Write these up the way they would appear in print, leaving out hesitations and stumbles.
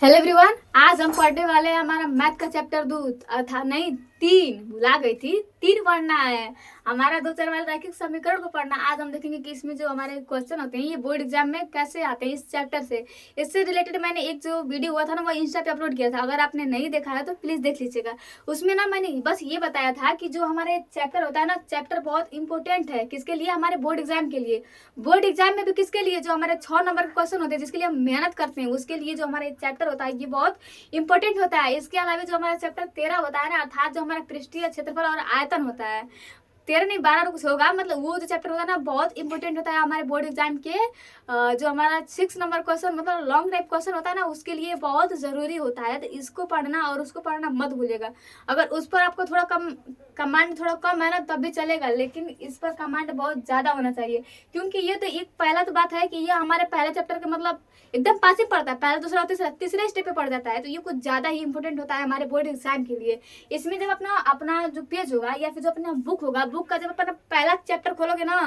Hello everyone, आज हम पढ़ने वाले हैं हमारा मैथ का चैप्टर 2 अर्थात नहीं 3 भुला गई थी। 3 पढ़ना है हमारा दो चर वाले रैखिक समीकरण को पढ़ना। आज हम देखेंगे कि इसमें जो हमारे क्वेश्चन होते हैं ये बोर्ड एग्जाम में कैसे आते हैं इस चैप्टर से। इससे रिलेटेड मैंने एक जो वीडियो हुआ था ना वो इंस्टा पे अपलोड किया था, अगर आपने नहीं देखा है तो प्लीज देख लीजिएगा। उसमें ना मैंने बस ये बताया था कि जो हमारे चैप्टर होता है ना, चैप्टर बहुत इंपॉर्टेंट है किसके लिए, हमारे बोर्ड एग्जाम के लिए। बोर्ड एग्जाम में भी किसके लिए, जो हमारे 6 नंबर के क्वेश्चन होते हैं जिसके लिए हम मेहनत करते हैं, उसके लिए जो हमारे चैप्टर होता है ये बहुत इंपॉर्टेंट होता है। इसके अलावा जो हमारा चैप्टर 13 होता है ना, अर्थात जो हमारा पृष्ठीय क्षेत्रफल और आयतन होता है, 13 नहीं 12 कुछ होगा, मतलब वो जो चैप्टर होता है ना बहुत इंपॉर्टेंट होता है हमारे बोर्ड एग्जाम के। जो हमारा 6 नंबर क्वेश्चन मतलब लॉन्ग टाइप क्वेश्चन होता है ना उसके लिए बहुत जरूरी होता है। तो इसको पढ़ना और उसको पढ़ना मत भूलिएगा। अगर उस पर आपको थोड़ा कमांड थोड़ा कम है ना तब भी चलेगा, लेकिन इस पर कमांड बहुत ज्यादा होना चाहिए, क्योंकि ये तो एक पहला तो बात है कि ये हमारे पहले चैप्टर के मतलब एकदम पास ही पड़ता है, पहला दूसरा तीसरा तीसरे स्टेप पे पड़ जाता है। तो ये कुछ ज्यादा ही इंपॉर्टेंट होता है हमारे बोर्ड एग्जाम के लिए। इसमें जब अपना अपना जो पेज होगा या फिर जो अपना बुक होगा, बुक का जब अपना पहला चैप्टर खोलोगे ना,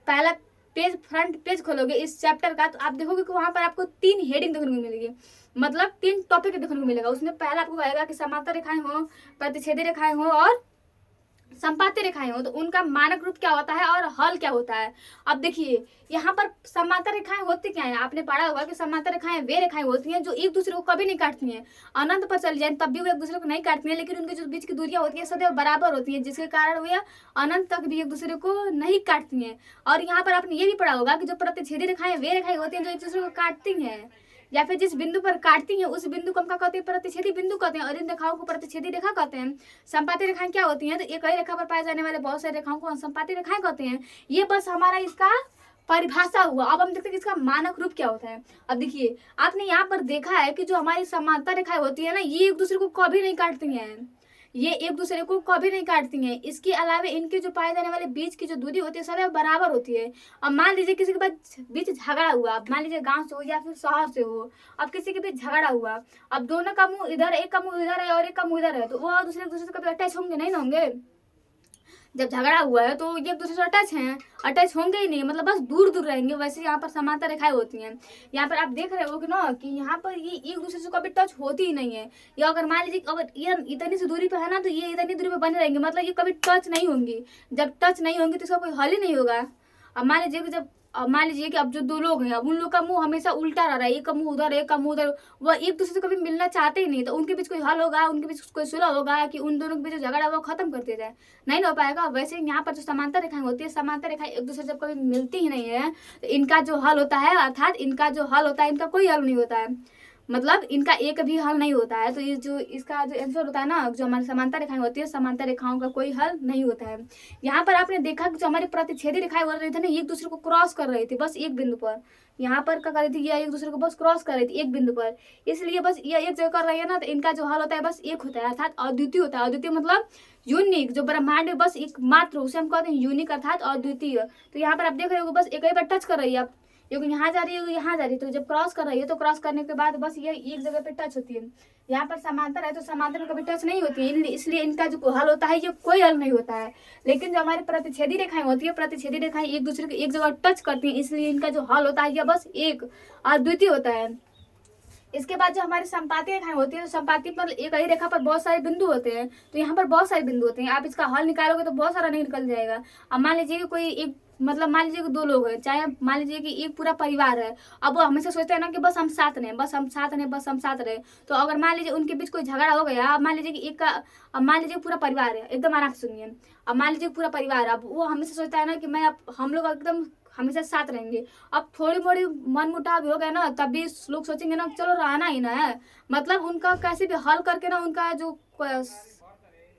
पहला पेज फ्रंट पेज खोलोगे इस चैप्टर का, तो आप देखोगे कि वहां पर आपको 3 हेडिंग देखने को मिलेगी, मतलब 3 टॉपिक देखने को मिलेगा। उसमें पहला आपको कहेगा कि समांतर रेखाएं हो, प्रतिच्छेदी रेखाएं हो और संपाती रेखाएं हो, तो उनका मानक रूप क्या होता है और हल क्या होता है। अब देखिए यहाँ पर समांतर रेखाएं होती क्या है, आपने पढ़ा होगा कि समांतर रेखाएं वे रेखाएं होती हैं जो एक दूसरे को कभी नहीं काटती हैं। अनंत पर चल जाए तब भी वो एक दूसरे को नहीं काटती हैं, लेकिन उनके जो बीच की दूरियां होती हैं सदैव बराबर होती हैं, जिसके कारण वे अनंत तक भी एक दूसरे को नहीं काटती हैं। और यहाँ पर आपने ये भी पढ़ा होगा कि जो प्रतिच्छेदी रेखाएं वे रेखाएं होती हैं जो एक दूसरे को काटती हैं, या फिर जिस बिंदु पर काटती हैं उस बिंदु को हम क्या कहते हैं, प्रतिच्छेदी बिंदु कहते हैं, और इन रेखाओं को प्रतिच्छेदी रेखा कहते हैं। संपाती रेखाएं क्या होती हैं, तो एक ही रेखा पर पाए जाने वाले बहुत सारी रेखाओं को हम संपाती रेखाएं कहते हैं। ये बस हमारा इसका परिभाषा हुआ। अब हम देखते हैं कि इसका मानक रूप क्या होता है। अब देखिए आपने यहाँ पर देखा है कि जो हमारी समांतर रेखाएं होती है ना ये एक दूसरे को कभी नहीं काटती हैं, ये एक दूसरे को कभी नहीं काटती हैं। इसके अलावा इनके जो पाए जाने वाले बीच की जो दूरी होती है सदैव बराबर होती है। अब मान लीजिए किसी के पास बीच झगड़ा हुआ, अब मान लीजिए गांव से हो या फिर शहर से हो, अब किसी के बीच झगड़ा हुआ, अब दोनों का मुंह इधर, एक का मुंह इधर है और एक का मुंह इधर है, तो वो दूसरे से कभी अटैच होंगे नहीं ना होंगे। जब झगड़ा हुआ है तो ये एक दूसरे से अटैच हैं, अटैच होंगे ही नहीं, मतलब बस दूर दूर रहेंगे। वैसे यहाँ पर समांतर रेखाएं होती हैं। यहाँ पर आप देख रहे हो कि ना कि यहाँ पर ये एक दूसरे से कभी टच होती ही नहीं है। या अगर मान लीजिए अगर ये इतनी सी दूरी पर है ना तो ये इतनी दूरी पर बने रहेंगे, मतलब ये कभी टच नहीं होंगी। जब टच नहीं होंगी तो इसका कोई हल ही नहीं होगा। अब मान लीजिए कि जब अब मान लीजिए कि अब जो दो लोग हैं अब उन लोग का मुंह हमेशा उल्टा रह रहा है, एक का मुंह उधर एक का मुंह उधर, वह एक दूसरे से कभी मिलना चाहते ही नहीं, तो उनके बीच कोई हल होगा, उनके बीच कोई सुलह होगा कि उन दोनों के बीच जो झगड़ा है वो खत्म कर दिया जाए, नहीं हो पाएगा। वैसे यहाँ पर जो समांतर रेखाएं होती है, समांतर रेखाएं एक दूसरे से जब कभी मिलती ही नहीं है तो इनका जो हल होता है, अर्थात इनका जो हल होता है इनका कोई हल नहीं होता है, मतलब इनका एक भी हल नहीं होता है। तो ये जो इसका जो आंसर होता है ना, जो हमारी समांतर रेखाएं होती है, समांतर रेखाओं का कोई हल नहीं होता है। यहाँ पर आपने देखा कि जो हमारी प्रतिच्छेदी रेखाएं बोल रही थी ना, एक दूसरे को क्रॉस कर रही थी बस एक बिंदु पर। यहाँ पर क्या कर रही थी, ये एक दूसरे को बस क्रॉस कर रही थी एक बिंदु पर, इसलिए बस ये एक जगह कर रही है ना, तो इनका जो हल होता है बस एक होता है, अर्थात अद्वितीय होता है। अद्वितीय मतलब यूनिक, जो ब्रह्मांड में बस एक मात्र, उसे हम कहते हैं यूनिक अर्थात अद्वितीय। तो यहाँ पर आप देख रहे हो बस एक ही बार टच कर रही है आप, क्योंकि यहाँ जा रही है यहाँ जा रही है, तो जब क्रॉस कर रही है तो क्रॉस करने के बाद बस ये एक जगह पे टच होती है। यहाँ पर समांतर है तो समांतर में कभी टच नहीं होती है, इसलिए इनका जो हल होता है ये कोई हल नहीं होता है। लेकिन जो हमारी प्रतिच्छेदी रेखाएं होती है, प्रतिच्छेदी रेखाएं एक दूसरे को एक जगह टच करती हैं, इसलिए इनका जो हल होता है यह बस एक अद्वितीय होता है। इसके बाद जो हमारी संपाती रेखाएं होती है, तो संपाती मतलब एक ही रेखा पर बहुत सारे बिंदु होते हैं, तो यहाँ पर बहुत सारे बिंदु होते हैं। आप इसका हल निकालोगे तो बहुत सारा नहीं निकल जाएगा। अब मान लीजिए कि कोई एक मतलब मान लीजिए कि 2 लोग हैं, चाहे मान लीजिए कि एक पूरा परिवार है, अब वो हमेशा सोचते हैं ना कि बस हम साथ रहें, बस हम साथ रहें, बस हम साथ रहें। तो अगर मान लीजिए उनके बीच कोई झगड़ा हो गया, अब मान लीजिए कि एक का, अब मान लीजिए पूरा परिवार है, एकदम आराम से सुनिए। अब मान लीजिए पूरा परिवार, अब वो हमेशा सोचता है ना कि मैं अब हम लोग एकदम हमेशा साथ रहेंगे। अब थोड़ी मोड़ी मन मुटाव हो गया ना तब भी लोग सोचेंगे ना चलो रहना ही ना है, मतलब उनका कैसे भी हल करके ना उनका जो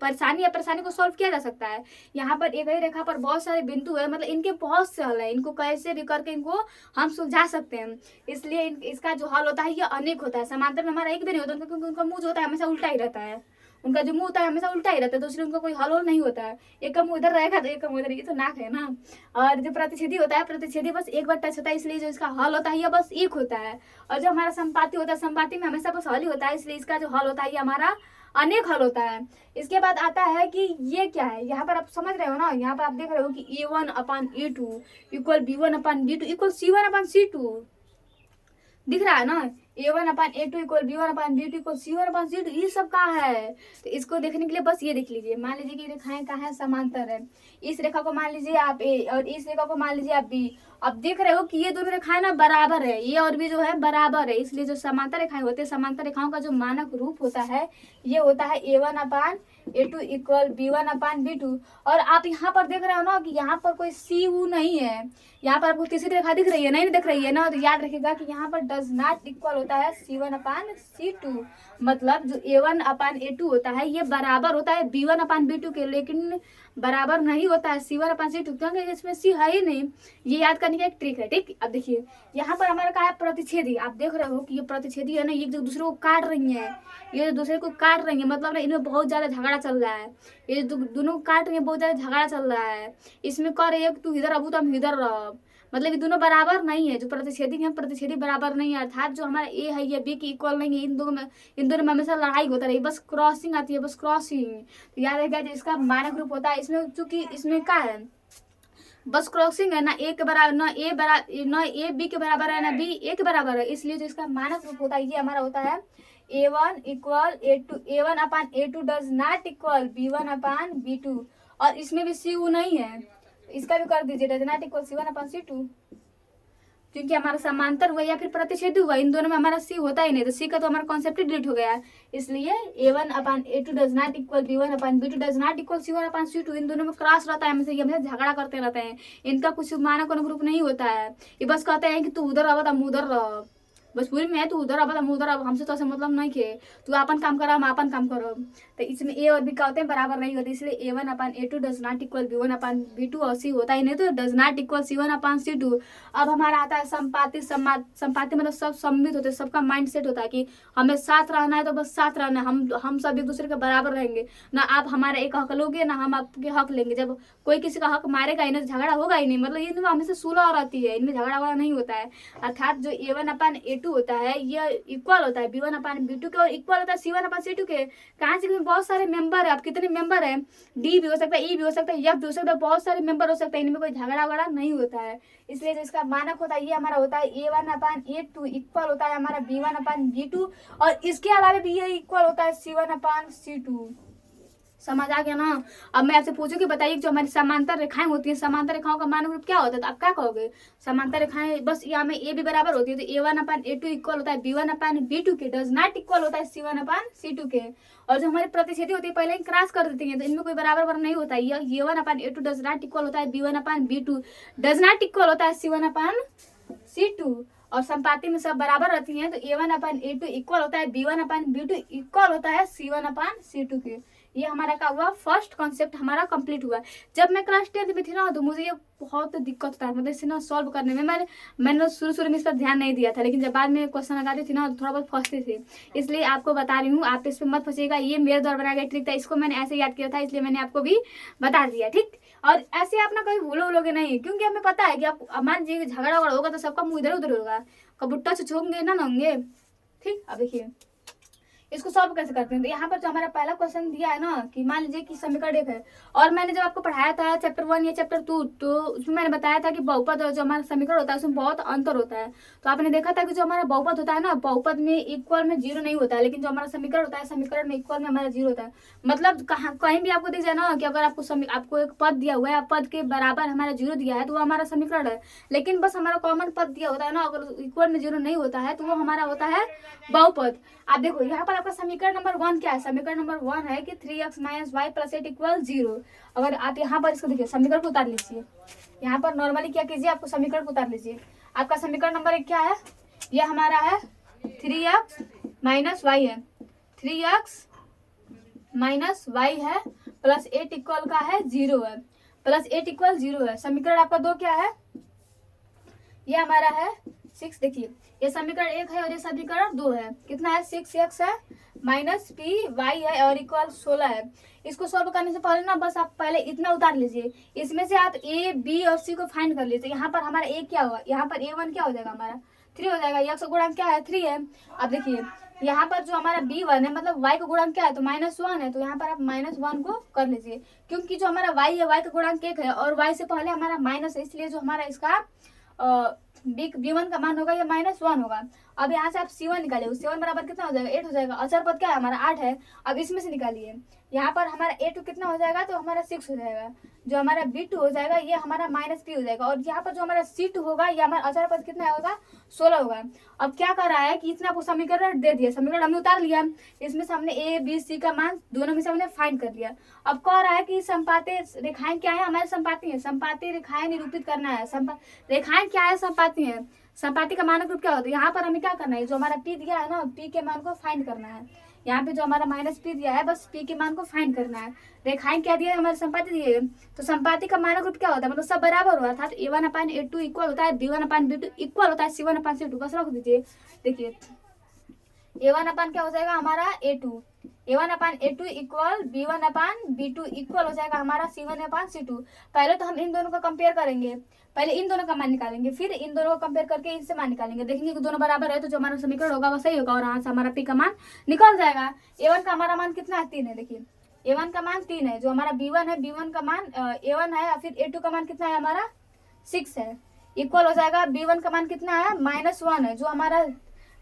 परेशानी या परेशानी को सॉल्व किया जा सकता है। यहाँ पर एक ही रेखा पर बहुत सारे बिंदु है, मतलब इनके बहुत से हल है, इनको कैसे भी करके इनको हम सुलझा सकते हैं। इसलिए इसका जो हल होता है ये अनेक होता है। समांतर में हमारा एक भी नहीं होता, क्योंकि उनका मुंह जो होता है हमेशा उल्टा ही रहता है, उनका जो मुंह होता है हमेशा उल्टा ही रहता है, तो इसलिए उनका कोई हल नहीं होता है। एक का मुंह इधर रहेगा तो एक का मुंह इधर, ये तो नाक है ना। और जो प्रतिच्छेदी होता है, प्रतिच्छेदी बस एक बार टच होता है, इसलिए जो इसका हल होता है यह बस एक होता है। और जो हमारा संपाती होता है, संपाती में हमेशा बस हल ही होता है, इसलिए इसका जो हल होता है ये हमारा अनेक हल होता है। इसके बाद आता है कि ये क्या है, यहाँ पर आप समझ रहे हो ना, यहाँ पर आप देख रहे हो कि E1/E2 equal B1/B2 equal C1/C2 दिख रहा है ना। A1/A2 equal B1/B2 equal C1/C2, ये सब का है। तो इसको देखने के लिए बस ये देख लीजिए, मान लीजिए कि रेखाएं कहाँ है, समांतर है। इस रेखा को मान लीजिए आप A और इस रेखा को मान लीजिए आप B। अब देख रहे हो कि ये दोनों रेखाएं ना बराबर है, ये और भी जो है बराबर है, इसलिए जो समांतर रेखाएं होती है, समांतर रेखाओं का जो मानक रूप होता है ये होता है A1/A2 इक्वल B1/B2। और आप यहाँ पर देख रहे हो ना कि यहाँ पर कोई CU नहीं है, यहाँ पर आपको तीसरी रेखा दिख रही है, नहीं दिख रही है ना, तो याद रखिएगा कि यहाँ पर डज नॉट इक्वल होता है C1/C2। मतलब जो A1/A2 होता है ये बराबर होता है B1/B2 के, लेकिन बराबर नहीं होता है C1/C2, क्योंकि इसमें C है ही नहीं। ये याद करने का एक ट्रिक है, ठीक। अब देखिए यहाँ पर हमारा क्या है, प्रतिच्छेदी। आप देख रहे हो कि ये प्रतिच्छेदी है ना, ये जो दूसरे को काट रही है, ये दूसरे को काट रही है, मतलब ना इनमें बहुत ज्यादा झगड़ा चल रहा है, ये दोनों को काट रही है, बहुत ज्यादा झगड़ा चल रहा है। इसमें कर रही है तू इधर अबू तो हम इधर रह, मतलब ये दोनों बराबर नहीं है। जो प्रतिच्छेदी है, प्रतिच्छेदी बराबर नहीं है, अर्थात जो हमारा ए है ये बी की इक्वल नहीं है। इन दोनों में हमेशा लड़ाई होता रही, बस क्रॉसिंग आती है, बस क्रॉसिंग। तो याद रखिएगा इसका मानक रूप होता है, इसमें चूंकि इसमें क्या है, बस क्रॉसिंग है, ना ए के बराबर, ना ए बी के बराबर है, ना बी ए के बराबर है, इसलिए जो इसका मानक रूप होता है ये हमारा होता है A1/A2 does not equal B1/B2। और इसमें भी CU नहीं है, इसका भी कर दीजिए, डज नॉट इक्वल C1/C2, क्योंकि हमारा समांतर हुआ या फिर प्रतिच्छेदी हुआ, इन दोनों में हमारा C होता ही नहीं, तो C का तो हमारा कॉन्सेप्ट ही डिलीट हो गया है। इसलिए A1/A2 does not equal B1/B2 does not equal C1/C2। इन दोनों में क्रॉस रहता है, हमेशा झगड़ा करते रहते हैं, इनका कुछ मानक अनुरूप नहीं होता है। ये बस कहते हैं कि तू उधर रह हम उधर रह, बस पूरी में है, तू उधर अब हम उधर, अब हमसे तो ऐसे मतलब नहीं के, तू अपन काम कर हम अपन काम करो। तो इसमें ए और बी का होते हैं बराबर नहीं होते, इसलिए A1/A2 does not equal B1/B2 और C होता ही नहीं, तो डज नॉट इक्वल C1/C2। अब हमारा आता है संपाति। संपाति मतलब सब सम्मिलित होते हैं, सबका माइंड सेट होता है कि हमें साथ रहना है, तो बस साथ रहना है, हम सब एक दूसरे के बराबर रहेंगे, ना आप हमारा एक हक लोगे ना हम आपके हक लेंगे। जब कोई किसी का हक मारेगा ही नहीं, झगड़ा होगा ही नहीं, मतलब इनमें हमेशा सुलह रहती है, इनमें झगड़ा वगड़ा नहीं होता है। अर्थात जो A1/A2 होता है ये इक्वल होता है B1/B2 के और इक्वल होता है C1/C2 के। कहाँ से, बहुत सारे मेंबर है, अब कितने मेंबर है, D भी हो सकता है, E भी हो सकता है, F भी हो सकता है, बहुत सारे मेंबर हो सकते हैं, इनमें कोई झगड़ा वगड़ा नहीं होता है। इसलिए जो इसका मानक होता है ये हमारा होता है A1/A2 इक्वल होता है हमारा B1/B2, और इसके अलावा भी ये इक्वल होता है C1/C2। समझ आ गया ना। अब मैं आपसे पूछूं कि बताइए जो हमारी समांतर रेखाएं होती हैं, समांतर रेखाओं का मानक रूप क्या होता है, तो आप क्या कहोगे। समांतर रेखाएं बस यहाँ में ए भी बराबर होती है, तो A1/A2 इक्वल होता है B1/B2 के, डज नॉट इक्वल होता है C1/C2 के। और जो हमारी प्रतिच्छेदी होती है पहले ही क्रॉस कर देती है, तो इनमें कोई बराबर नहीं होता है। A1/A2 डज नॉट इक्वल होता है B1/B2, डज नॉट इक्वल होता है C1/C2। और संपाति में सब बराबर रहती हैं, तो A1/A2 इक्वल होता है B1/B2 इक्वल होता है C1/C2 के। ये हमारा क्या हुआ, फर्स्ट कॉन्सेप्ट हमारा कंप्लीट हुआ। जब मैं क्लास 10th में थी ना, तो मुझे ये बहुत दिक्कत होता है, मतलब इसे ना सॉल्व करने में मैंने शुरू में इस पर ध्यान नहीं दिया था, लेकिन जब बाद में क्वेश्चन लगाती थी ना, तो थोड़ा बहुत फंसते थे। इसलिए आपको बता रही हूँ, आप इस पर मत फंसिएगा, ये मेरे द्वारा बनाया गया ट्रिक था, इसको मैंने ऐसे याद किया था, इसलिए मैंने आपको भी बता दिया, ठीक। और ऐसे आप ना कभी भूलोगे नहीं, क्योंकि हमें पता है कि आप मान लीजिए झगड़ा वगड़ा होगा तो सबका मुँह इधर उधर होगा, कबुट्टा छुछोंगे ना होंगे, ठीक। अब देखिए इसको सॉल्व कैसे करते हैं। तो यहाँ पर जो हमारा पहला क्वेश्चन दिया है ना, कि मान लीजिए कि समीकरण एक है, और मैंने जब आपको पढ़ाया था चैप्टर 1 या चैप्टर 2, तो उसमें मैंने बताया था कि बहुपद और जो हमारा समीकरण होता है उसमें बहुत अंतर होता है। तो आपने देखा था कि जो हमारा बहुपद होता है ना, बहुपद में इक्वल में 0 नहीं होता है, लेकिन जो हमारा समीकरण होता है, समीकरण में इक्वल में हमारा 0 होता है। मतलब कहीं भी आपको दिख जाए ना कि अगर आपको एक पद दिया हुआ है, पद के बराबर हमारा 0 दिया है, तो वो हमारा समीकरण है। लेकिन बस हमारा कॉमन पद दिया होता है ना, अगर इक्वल में 0 नहीं होता है, तो वो हमारा होता है बहुपद। आप देखो यहाँ पर आपका समीकरण नंबर 1 क्या है, समीकरण नंबर 1 है कि 3x - y + 8 = 0। अगर आप यहाँ पर इसको देखिए, समीकरण को उतार लीजिए, यहाँ पर नॉर्मली क्या कीजिए, आपको समीकरण को उतार लीजिए। आपका समीकरण नंबर 1 क्या है, ये हमारा है 3x - y है, 3x - y है + 8 इक्वल का है 0 है, + 8 इक्वल 0 है। समीकरण आपका 2 क्या है, ये हमारा है 6। देखिए ये समीकरण 1 है और ये समीकरण 2 है, कितना है, 6x है -py है और इक्वल 16 है। इसको सॉल्व करने से पहले ना बस आप पहले इतना उतार लीजिए, इसमें से आप a, b और c को फाइंड कर लीजिए। यहाँ पर हमारा a क्या होगा, यहाँ पर a1 क्या हो जाएगा, हमारा 3 हो जाएगा, x का गुणांक क्या है, 3 है। अब देखिए यहाँ पर जो हमारा b1 है, मतलब y का गुणांक क्या है, तो -1 है, तो यहाँ पर आप -1 को कर लीजिए, क्योंकि जो हमारा y है, y का गुणांक 1 है और y से पहले हमारा माइनस है, इसलिए जो हमारा इसका b1 का मान होगा ये -1 होगा। अब यहाँ से आप C1 निकालिए, 7 बराबर कितना हो जाएगा 8 हो जाएगा। अचर पद क्या है हमारा 8 है। अब इसमें से निकालिए, यहाँ पर हमारा A2 कितना हो जाएगा तो हमारा 6 हो जाएगा। जो हमारा B2 हो जाएगा ये हमारा -P हो जाएगा। और यहाँ पर जो हमारा C2 होगा ये हमारा अचर पद कितना होगा 16 होगा। अब क्या कर रहा है कि इतना आपको समीकरण दे दिया, समीकरण हमने उतार लिया, इसमें से हमने A B C का मान दोनों में से हमने फाइंड कर लिया। अब कह रहा है कि संपाती रेखाएं क्या है हमारे संपाती है, संपाती रेखाएं निरूपित करना है। रेखाएं क्या है संपाती है, संपाती का मानक रूप क्या होता है। यहाँ पर हमें क्या करना है, जो हमारा P दिया है ना P के मान को फाइंड करना है। यहाँ पे जो हमारा -P दिया है बस P के मान को फाइंड करना है। रेखाएं क्या दिया है हमारे संपाती दिए है, तो संपाती का मानक रूप क्या होता है, मतलब सब बराबर हुआ था। A1/A2 इक्वल होता है B1/B2 इक्वल होता है C1/C2। बस रख दीजिए। देखिए A1 क्या हो जाएगा हमारा A2, A1/A2 equal B1/B2 equal हो जाएगा हमारा C1/C2। पहले तो हम इन दोनों का कंपेयर करेंगे, पहले इन दोनों का मान निकालेंगे, फिर इन दोनों को कंपेयर करके इनसे मान निकालेंगे। देखेंगे कि दोनों बराबर है तो जो हमारा समीकरण होगा वो सही होगा और यहाँ से हमारा P का मान निकल जाएगा। A1 का हमारा मान कितना है 3 है। देखिए A1 का मान 3 है, जो हमारा B1 है B1 का मान A1 है, फिर A2 का मान कितना है हमारा 6 है। इक्वल हो जाएगा B1 का मान कितना है -1 है, जो हमारा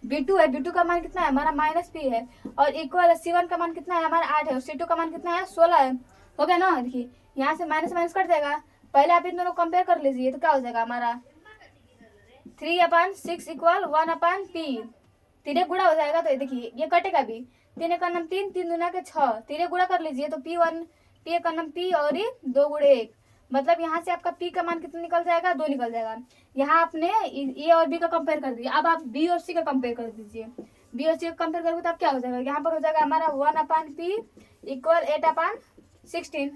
B2 है, B2 का मान कितना है हमारा -P है। और इक्वल C1 का मान कितना है हमारा 8 है और C2 का मान कितना है 16 है। हो गया ना। देखिए यहाँ से माइनस माइनस कट जाएगा। पहले आप इन दोनों कंपेयर कर लीजिए तो क्या हो जाएगा हमारा 3/6 इक्वल 1/P। 3 गुणा हो जाएगा तो देखिए ये कटेगा भी, 3 एक 3, 3 दूना के 6, 3 गुणा कर लीजिए तो P1 P एक P और 2 गुणे 1, मतलब यहाँ से आपका P का मान कितना निकल जाएगा 2 निकल जाएगा। यहाँ आपने A और B का कंपेयर कर दिया। अब आप B और C का कंपेयर कर दीजिए। B और C का कंपेयर करोगे तो अब क्या हो जाएगा, यहाँ पर हो जाएगा हमारा 1/P इक्वल 8/16।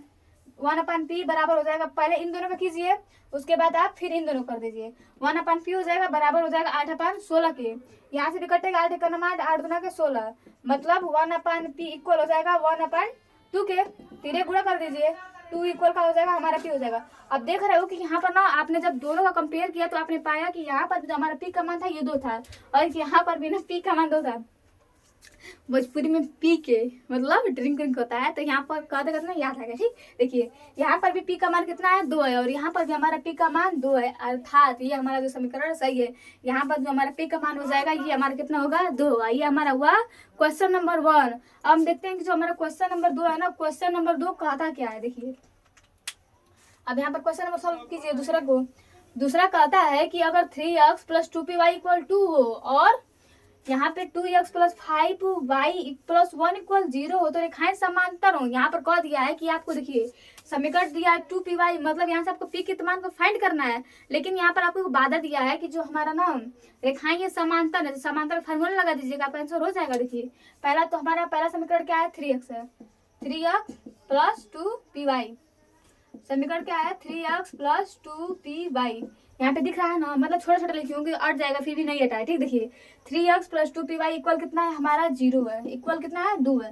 1/P बराबर हो जाएगा, पहले इन दोनों का कीजिए उसके बाद आप फिर इन दोनों कर दीजिए। 1/P हो जाएगा बराबर हो जाएगा 8/16 के। यहाँ से भी कटेगा 8 एक 8, 8 दूना के 16, मतलब 1/P इक्वल हो जाएगा 1/2 के। 3 गुणा कर दीजिए, 2 इक्वल का हो जाएगा हमारा P हो जाएगा। अब देख रहे हो कि यहाँ पर ना आपने जब दोनों का कंपेयर किया तो आपने पाया कि यहाँ पर जो हमारा P का मान था ये 2 था और यहाँ पर भी ना P का मान 2 था। भोजपुरी में पी के मतलब ड्रिंक होता है, तो यहाँ पर कहते कहते ना याद आ गया। ठीक, देखिए यहाँ पर भी P का मान कितना है 2 है और यहाँ पर भी हमारा P का मान 2 है, अर्थात ये हमारा जो समीकरण सही है। यहाँ पर जो हमारा P का मान हो जाएगा ये हमारा कितना होगा 2 होगा। ये हमारा हुआ क्वेश्चन नंबर 1। अब हम देखते हैं कि जो हमारा क्वेश्चन नंबर 2 है ना, क्वेश्चन नंबर 2 कहता क्या है। देखिए अब यहाँ पर क्वेश्चन नंबर सॉल्व कीजिए। दूसरा कहता है कि अगर 3x + 2py = 2 हो और यहाँ पे 2x + 5y + 1 = 0 हो तो रेखाएं समांतर हो। यहाँ पर कह दिया है कि आपको देखिए समीकरण दिया है 2py, मतलब यहाँ से आपको p के मान को फाइंड करना है। लेकिन यहाँ पर आपको बाधा दिया है कि जो हमारा ना रेखाएं ये समांतर है, समांतर फार्मूला लगा दीजिएगा, आपका आंसर हो जाएगा। देखिए पहला तो हमारा पहला समीकरण क्या है 3x है, 3x + 2py। समीकरण क्या है 3x + 2py। यहाँ पे दिख रहा है ना, मतलब छोटा छोटा लिखी होंगे अट जाएगा फिर भी नहीं हटा है। ठीक, देखिए 3x + 2py इक्वल कितना है हमारा 0 है, इक्वल कितना है 2 है।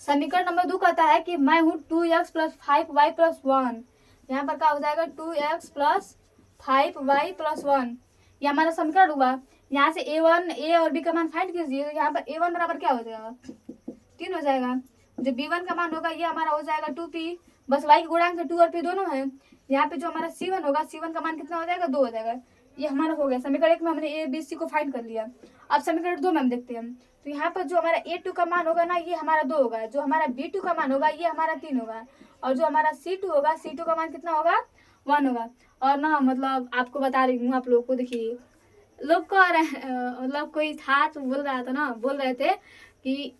समीकरण नंबर 2 कहता है कि मैं हूँ 2x + 5y + 1। यहाँ पर क्या हो जाएगा 2x + 5y + 1। ये हमारा समीकरण हुआ। यहाँ से A और B का मान फाइंड कीजिए। तो यहाँ पर A1 बराबर क्या हो जाएगा 3 हो जाएगा। जो B1 का मान होगा ये हमारा हो जाएगा 2p, बस y के गुणांक 2 और p दोनों है। यहाँ पे जो हमारा C1 होगा, C1 का मान कितना हो जाएगा 2 हो जाएगा। ये हमारा हो गया समीकरण 1 में हमने A B C को फाइंड कर लिया। अब समीकरण 2 में हम देखते हैं तो यहाँ पर जो हमारा A2 का मान होगा ना ये हमारा 2 होगा, जो हमारा B2 का मान होगा ये हमारा 3 होगा और जो हमारा C2 होगा, C2 का मान कितना होगा 1 होगा। और ना मतलब आपको बता रही हूँ आप लोग को, देखिए लोग को मतलब कोई था तो बोल रहा था ना, बोल रहे थे कि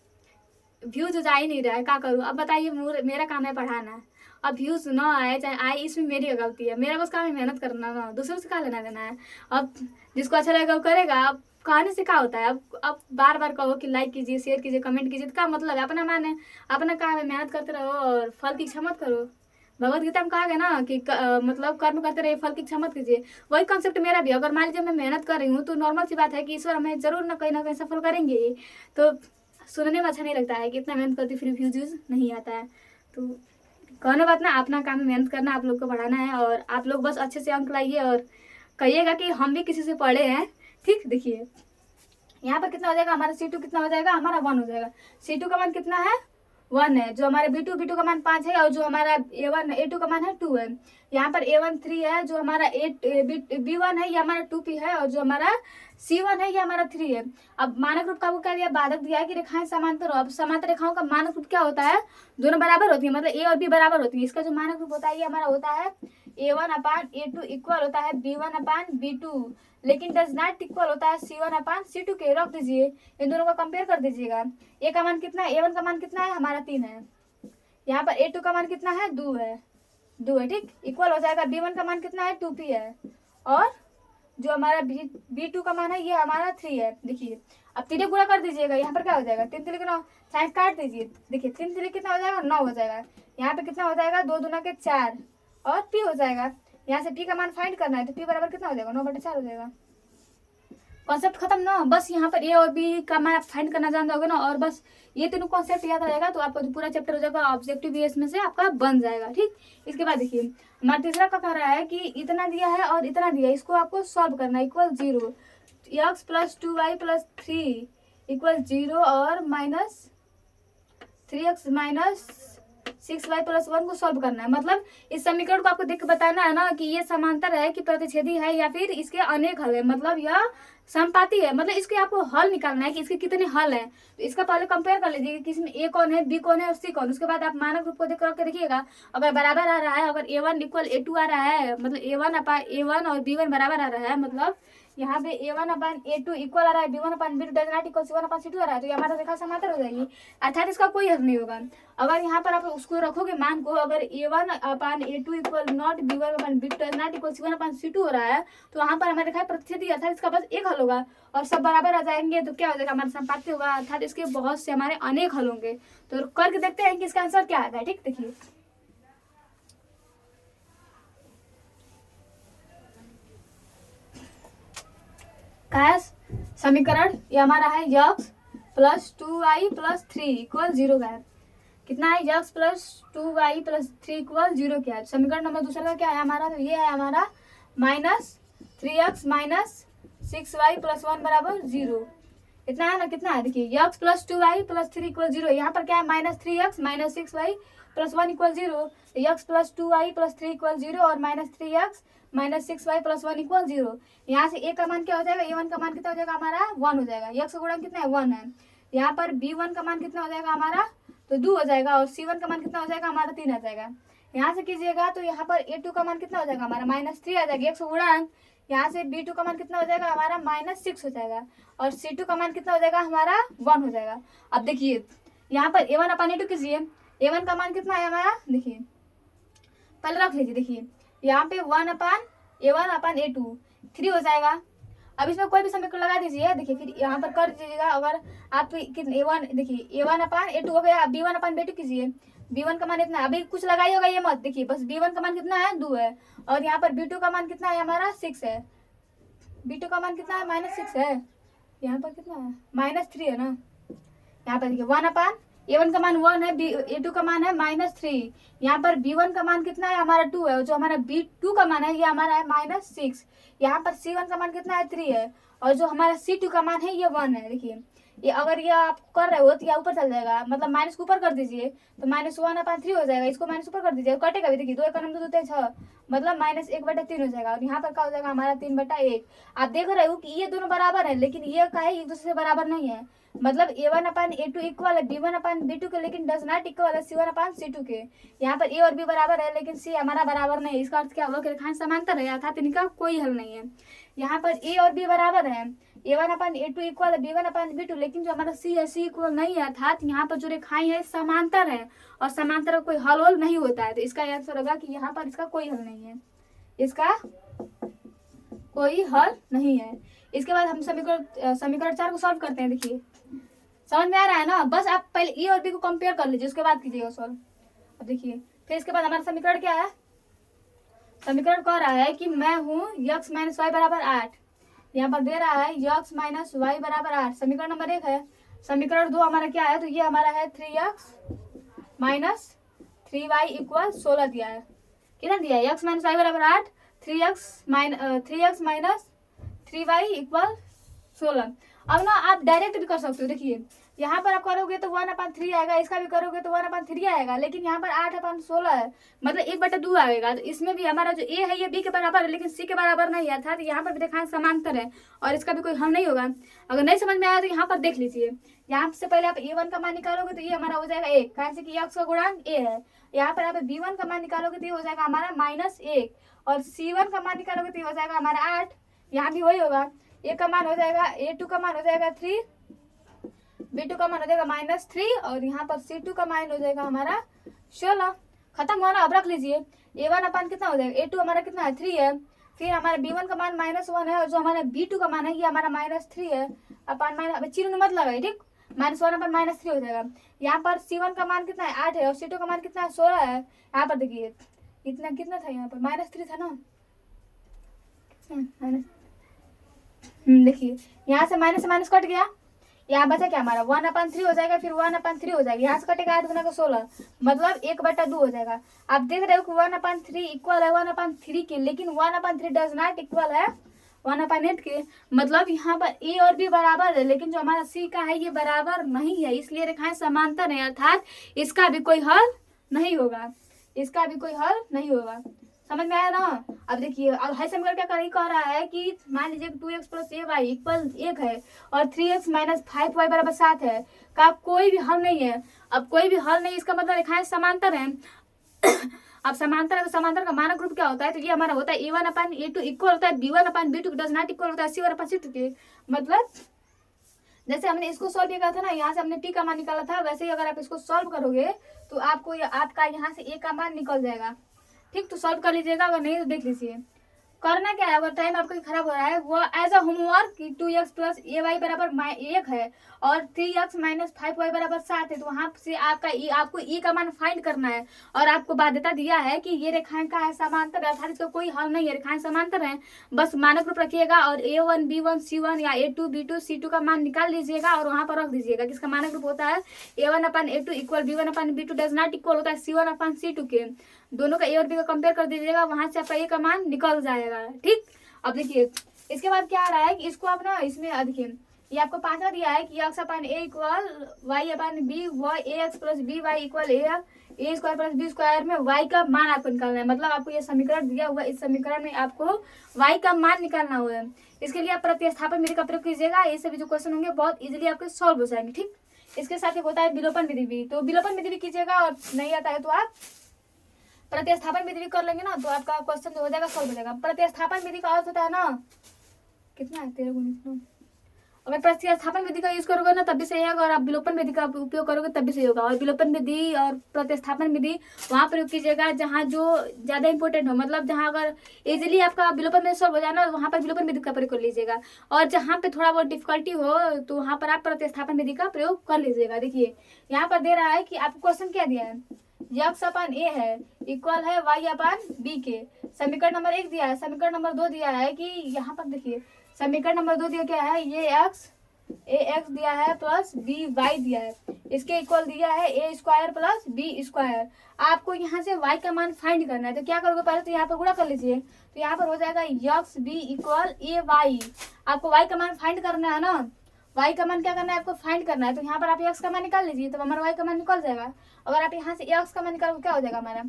व्यूज जा ही नहीं रहा है, क्या करूँ। अब बताइए मेरा काम है पढ़ाना, अब व्यूज ना आए चाहे आए इसमें मेरी गलती है, मेरा बस काम है मेहनत करना ना, दूसरों से क्या लेना देना है। अब जिसको अच्छा लगेगा वो करेगा। अब कहने से क्या होता है, अब बार बार कहो कि लाइक कीजिए, शेयर कीजिए, कमेंट कीजिए, तो क्या मतलब है। अपना मान है, अपना काम है, मेहनत करते रहो और फल की इच्छा मत करो। भगवत गीता में कहा गया ना कि मतलब कर्म करते रहिए, फल की इच्छा मत कीजिए। वही कॉन्सेप्ट मेरा भी। अगर मान लीजिए मैं मेहनत कर रही हूँ तो नॉर्मल सी बात है कि ईश्वर हमें जरूर ना कहीं सफल करेंगे। तो सुनने में अच्छा नहीं लगता है कि इतना मेहनत करती फिर व्यूज नहीं आता है। तो कहने बात ना, अपना काम में मेहनत करना, आप लोग को पढ़ाना है और आप लोग बस अच्छे से अंक लाइए और कहिएगा कि हम भी किसी से पढ़े हैं। ठीक, देखिए यहाँ पर कितना हो जाएगा हमारा C2 कितना हो जाएगा हमारा 1 हो जाएगा। C2 का मान कितना है 1 है, जो हमारे B2 का मान 5 है, और जो हमारा A1 A2 का मान है 2 है। यहाँ पर A1 3 है, जो हमारा B1 है ये हमारा 2p है, और जो हमारा C1 है ये हमारा 3 है। अब मानक रूप का आपको क्या दिया, बाधक दिया है कि रेखाएं समांतर हो। अब समांतर रेखाओं का मानक रूप क्या होता है, दोनों बराबर होती है, मतलब A और B बराबर होती है। इसका जो मानक रूप होता है ये हमारा होता है A1/A2 इक्वल होता है B1/B2, लेकिन डज नॉट इक्वल होता है C1/C2 के। रख दीजिए, इन दोनों को कंपेयर कर दीजिएगा। A का मान कितना है, A1 का मान कितना है, हमारा 3 है। यहाँ पर A2 का मान कितना है, 2 है, ठीक। इक्वल हो जाएगा B1 का मान कितना है, 2p है, और जो हमारा B2 का मान है ये हमारा 3 है। देखिए अब 3 गुणा कर दीजिएगा, यहाँ पर क्या हो जाएगा, 3 3 9, साइंस काट दीजिए। देखिए 3 3 कितना हो जाएगा, 9 हो जाएगा। यहाँ पे कितना हो जाएगा, 2 दूना के 4, और p हो जाएगा। यहाँ से p का मान फाइंड करना है, तो p बराबर कितना हो जाएगा, 9/4 हो जाएगा। कॉन्सेप्ट खत्म ना, बस यहाँ पर a और b का मान आप फाइंड करना जानते होगे ना, और बस ये तीनों कॉन्सेप्ट याद रहेगा तो आपका पूरा चैप्टर हो जाएगा ऑब्जेक्टिव बेस में से आपका बन जाएगा, ठीक। इसके बाद देखिए हमारा तीसरा का कह रहा है कि इतना दिया है और इतना दिया है, इसको आपको सॉल्व करना है। इक्वल 0, x + 2y + 3 = 0 और -3x - 6y + 1 को सॉल्व करना है। मतलब इस समीकरण को आपको देख के बताना है ना कि ये समांतर है कि प्रतिच्छेदी है या फिर इसके अनेक हल है, मतलब यह समपाती है। मतलब इसके आपको हल निकालना है कि इसके कितने हल हैं। तो इसका पहले कंपेयर कर लीजिए कि इसमें A कौन है, B कौन है और C कौन। उसके बाद आप मानक रूप को देख कर देखिएगा, अगर बराबर आ रहा है, अगर A1 = A2 आ रहा है, मतलब A1 और B1 बराबर आ रहा है, मतलब यहाँ पे A1/A2 इक्वल आ रहा है B1/B2 does not equal C1/C2 आ रहा है, तो ये हमारा रेखा समांतर हो जाएगी, अर्थात इसका कोई हल नहीं होगा। अगर यहाँ पर आप उसको रखोगे मान को, अगर A1/A2 equal not B1/B2 does not equal C1/C2 हो रहा है, तो वहाँ पर हमारे रेखा प्रतिच्छेदी, अर्थात इसका बस एक हल होगा और सब बराबर आ जाएंगे, तो क्या हो जाएगा, हमारा संपाती होगा, अर्थात इसके बहुत से हमारे अनेक हल होंगे। तो करके देखते हैं कि इसका आंसर क्या आता है, ठीक। देखिए समीकरण ये हमारा है x + 2y + 3 = 0 का है। कितना है, x + 2y + 3 = 0 क्या है। समीकरण नंबर दूसरा का क्या है हमारा, तो ये है हमारा -3x - 6y + 1 = 0। इतना है ना, कितना है, देखिए x + 2y + 3 = 0। यहाँ पर क्या है, -3x - 6y + 1 = 0। x + 2y + 3 = 0 और -3x - 6y + 1 = 0। यहाँ से a का मान क्या हो जाएगा, A1 का मान कितना हो जाएगा हमारा, 1 हो जाएगा। x का गुणन कितना है, 1 है। यहाँ पर B1 का मान कितना हो जाएगा हमारा, तो 2 हो जाएगा, और C1 का मान कितना हो जाएगा हमारा, 3 आ जाएगा। यहाँ से कीजिएगा तो यहाँ पर A2 का मान कितना हो जाएगा हमारा, -3 आ जाएगा। x का गुणन यहाँ से B2 का मान कितना हो जाएगा हमारा, -6 हो जाएगा, और C2 का मान कितना हो जाएगा हमारा, 1 हो जाएगा। अब देखिए यहाँ पर A1/A2 कीजिए, A1 का मान कितना है हमारा, देखिए पहले रख लीजिए। देखिए यहाँ पे 1/A1/A2 3 हो जाएगा। अब इसमें कोई भी समीकरण लगा दीजिए, देखिए फिर यहाँ पर कर दीजिएगा। अगर आप A1, देखिए A1/A2 हो गया, B1/B2 कीजिए। B1 का मान इतना है, अभी कुछ लगाई होगा ये मत, देखिए बस B1 का मान कितना है, 2 है, और यहाँ पर B2 का मान कितना है हमारा, 6 है। B2 का मान कितना है, -6 है। यहाँ पर कितना है, -3 है ना। यहाँ पर देखिए A1 का मान 1 है, A2 का मान है -3। यहाँ पर B1 का मान कितना है हमारा, 2 है, और जो हमारा B2 का मान है ये हमारा है -6। यहाँ पर C1 का मान कितना है, 3 है, और जो हमारा C2 का मान है ये 1 है। देखिए ये अगर ये आप कर रहे हो तो यह ऊपर चल जाएगा, मतलब माइनस को ऊपर कर दीजिए तो -1/3 हो जाएगा। इसको माइनस ऊपर कर दीजिए, कटेगा भी। देखिए 2 × 2 = 6, मतलब -1/3 हो जाएगा, और यहाँ पर क्या हो जाएगा हमारा 3/1। आप देख रहे हो कि ये दोनों बराबर है, लेकिन ये का है एक दूसरे से बराबर नहीं है। मतलब A1/A2 इक्वल है B1/B2 के, लेकिन डज नॉट इक्वल है C1/C2 के। यहाँ पर A और B बराबर है, लेकिन C हमारा बराबर नहीं है। इसका अर्थ क्या होगा कि रेखाएं समांतर है, अर्थात इनका कोई हल नहीं है। यहाँ पर A और B बराबर है, A1/A2 इक्वल है B1/B2, लेकिन जो हमारा C है C इक्वल नहीं है, अर्थात यहाँ पर जो रेखाएं है समांतर है, और समांतर का कोई हल नहीं होता है। तो इसका आंसर होगा कि यहाँ पर इसका कोई हल नहीं है, इसका कोई हल नहीं है। इसके बाद हम समीकरण 4 को सॉल्व करते हैं। देखिए समझ में आ रहा है ना, बस आप पहले E और B को कंपेयर कर लीजिए, उसके बाद कीजिएगा सॉल्व। अब देखिए फिर इसके बाद हमारा समीकरण क्या है, समीकरण कह रहा है कि मैं हूँ x - y = 8। यहाँ पर दे रहा है x - y = 8। समीकरण नंबर 1 है। समीकरण 2 हमारा क्या है, तो ये हमारा है 3x - 3y = 16 दिया है। कितना दिया है, x - y = 8, 3x - 3y = 16। अब ना आप डायरेक्ट भी कर सकते हो। देखिए यहाँ पर आप करोगे तो 1/3 आएगा, इसका भी करोगे तो 1/3 आएगा, लेकिन यहाँ पर 8/16 है, मतलब 1/2 आएगा। तो इसमें भी हमारा जो ए है ये बी के बराबर है, लेकिन सी के बराबर नहीं है, अर्थात यहाँ पर भी दिखाएं समांतर है और इसका भी कोई हल नहीं होगा। अगर नहीं समझ में आया तो यहाँ पर देख लीजिए। यहाँ से पहले आप a1 का मान निकालोगे तो ये हमारा हो जाएगा 1, कारण से कि x का गुणांक a है। यहाँ पर आप b1 का मान निकालोगे तो ये हो जाएगा हमारा -1, और c1 का मान निकालोगे तो ये हो जाएगा हमारा 8, यहाँ भी वही होगा। a का मान हो जाएगा, a2 का मान हो जाएगा 3, b2 का मान हो जाएगा -3, और यहाँ पर c2 का मान हो जाएगा हमारा 16। खत्म हुआ ना। अब रख लीजिए a1 अपान कितना हो जाएगा, a2 हमारा कितना है 3 है, फिर हमारा b1 का मान -1 है, और जो हमारा b2 का मान है ये हमारा -3 है अपान अब चिन्ह मत लगाइए, ठीक। -1 अपान -3 हो जाएगा। यहाँ पर c1 का मान कितना है 8 है, और c2 का मान कितना है 16 है। यहाँ पर देखिए इतना कितना था, यहाँ पर -3 था ना, देखिए यहाँ से माइनस कट गया, यहाँ बचा क्या हमारा 1/3 हो जाएगा, फिर 1/3 हो जाएगा, यहाँ से कटेगा 8 गुना का 16, मतलब 1/2 हो जाएगा। आप देख रहे हो कि 1/3 इक्वल है 1/3 के, लेकिन 1/3 डज नॉट इक्वल है 1/8 के, मतलब यहाँ पर ए और बी बराबर है, लेकिन जो हमारा सी का है ये बराबर नहीं है, इसलिए रेखाएं समांतर है, अर्थात इसका भी कोई हल नहीं होगा, इसका भी कोई हल नहीं होगा। समझ में आया ना। अब देखिए अब हाई समीकरण क्या कह रहा है कि मान लीजिए 2x + a y इक्वल 1 है और 3x - 5y = 7 है, का कोई भी हल नहीं है। अब कोई भी हल नहीं, इसका मतलब रेखाएं समांतर हैं। अब समांतर है तो समांतर का मानक रूप क्या होता है, तो ये हमारा होता है a1/a2 इक्वल होता है b1/b2 डज नॉट इक्वल होता है c1/c2 के। मतलब जैसे हमने इसको सॉल्व किया था ना, यहाँ से हमने t का मान निकाला था, वैसे ही अगर आप इसको सॉल्व करोगे तो आपको आपका यहाँ से a का मान निकल जाएगा, ठीक। तो सॉल्व कर लीजिएगा, अगर नहीं तो देख लीजिए। करना क्या है, अगर टाइम आपका खराब हो रहा है वो एज अ होमवर्क कि 2x + ay = 1 है और 3x - 5y = 7 है, तो वहां से आपको e का मान फाइंड करना है, और आपको बाध्यता दिया है कि ये रेखाएं का है समांतर, अर्थात इसका कोई हल नहीं है, रेखाएं समांतर हैं, बस मानक रूप रखिएगा और a1 b1 c1 या a2 b2 c2 का मान निकाल लीजिएगा और वहां पर रख दीजिएगा। किसका मानक रूप होता है a1/a2 equal b1/b2 does not equal होता है c1/c2 के। दोनों का ए और बी का कंपेयर कर दीजिएगा, वहां से आपका ए का मान निकल जाएगा, ठीक। अब देखिए इसके बाद क्या आ रहा है कि इसको आप ना इसमें देखिए ये आपको पांचवा दिया है कि x/a equal y/b ax + by equal a² + b² में y का मान आपको निकालना है। मतलब आपको ये समीकरण दिया हुआ, इस समीकरण में आपको y का मान निकालना हुआ। इसके लिए आप प्रतिस्थापन विधि का प्रयोग कीजिएगा, ये सभी जो क्वेश्चन होंगे बहुत इजीली आपके सॉल्व हो जाएंगे, ठीक। इसके साथ एक होता है विलोपन विधि भी, तो विलोपन विधि भी कीजिएगा, और नहीं आता है तो आप प्रतिस्थापन विधि कर लेंगे ना, तो आपका क्वेश्चन जो हो जाएगा सॉल्व हो जाएगा। प्रतिस्थापन विधि का अर्थ होता है ना, कितना है 13 गुणित 9। अगर प्रतिस्थापन विधि का यूज करोगे ना तब भी सही होगा, और आप विलोपन विधि का उपयोग करोगे तब भी सही होगा। और विलोपन विधि और प्रतिस्थापन विधि वहां प्रयोग कीजिएगा जहां जो ज्यादा इंपॉर्टेंट हो, मतलब जहां अगर इजीली आपका विलोपन विधि सॉल्व हो जाए ना, वहां पर विलोपन विधि का प्रयोग कर लीजिएगा, और जहां पे थोड़ा बहुत डिफिकल्टी हो तो वहां पर आप प्रतिस्थापन विधि का प्रयोग कर लीजिएगा। देखिए यहाँ पर दे रहा है कि आपको क्वेश्चन क्या दिया है, x/a है इक्वल है y/b के। समीकरण नंबर 1 दिया है, समीकरण नंबर 2 दिया है कि यहाँ पर देखिए समीकरण नंबर 2 दिया क्या है, ये ax दिया है प्लस by दिया है, इसके इक्वल दिया है a² + b²। आपको यहाँ से y का मान फाइंड करना है, तो क्या करोगे पहले तो यहाँ पर गुणा कर लीजिए, तो यहाँ पर हो जाएगा xb इक्वल ay। आपको y का मान फाइंड करना है ना, y का मान क्या करना है आपको फाइंड करना है, तो यहाँ पर आप x का मान निकाल लीजिए, तो हमारा y का मान निकल जाएगा। अगर आप यहाँ से x का मान निकालोगे क्या हो जाएगा हमारा